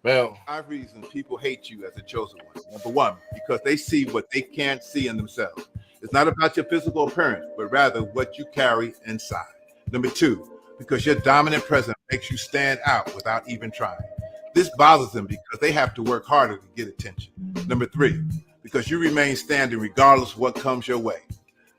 Well, 5 reasons people hate you as a chosen one. Number 1, because they see what they can't see in themselves. It's not about your physical appearance, but rather what you carry inside. Number 2, because your dominant presence makes you stand out without even trying. This bothers them because they have to work harder to get attention. Number 3, because you remain standing regardless of what comes your way.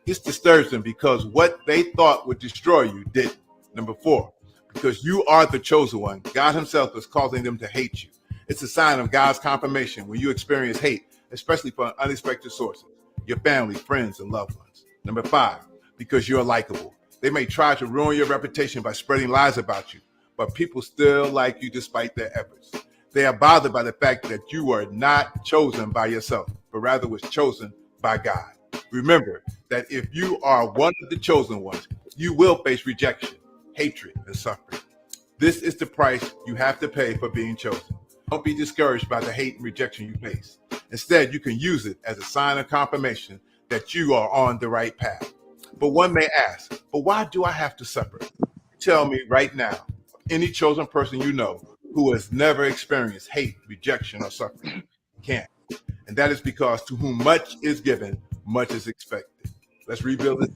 This disturbs them because what they thought would destroy you didn't. Number 4, because you are the chosen one, God himself is causing them to hate you. It's a sign of God's confirmation when you experience hate, especially from unexpected sources, your family, friends, and loved ones. Number 5, because you're likable. They may try to ruin your reputation by spreading lies about you, but people still like you despite their efforts. They are bothered by the fact that you were not chosen by yourself, but rather was chosen by God. Remember that if you are one of the chosen ones, you will face rejection, hatred, and suffering. This is the price you have to pay for being chosen. Don't be discouraged by the hate and rejection you face. Instead, you can use it as a sign of confirmation that you are on the right path. But one may ask, but why do I have to suffer? Tell me right now, any chosen person you know who has never experienced hate, rejection, or suffering can't. And that is because to whom much is given, much is expected. Let's rebuild it.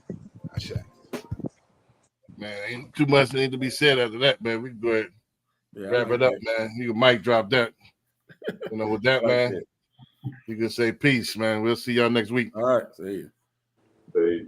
Man, ain't too much need to be said after that, man. We can go ahead wrap it up, man. You can mic drop that. You know, with that, man, you can say peace, man. We'll see y'all next week. All right, see you. Hey.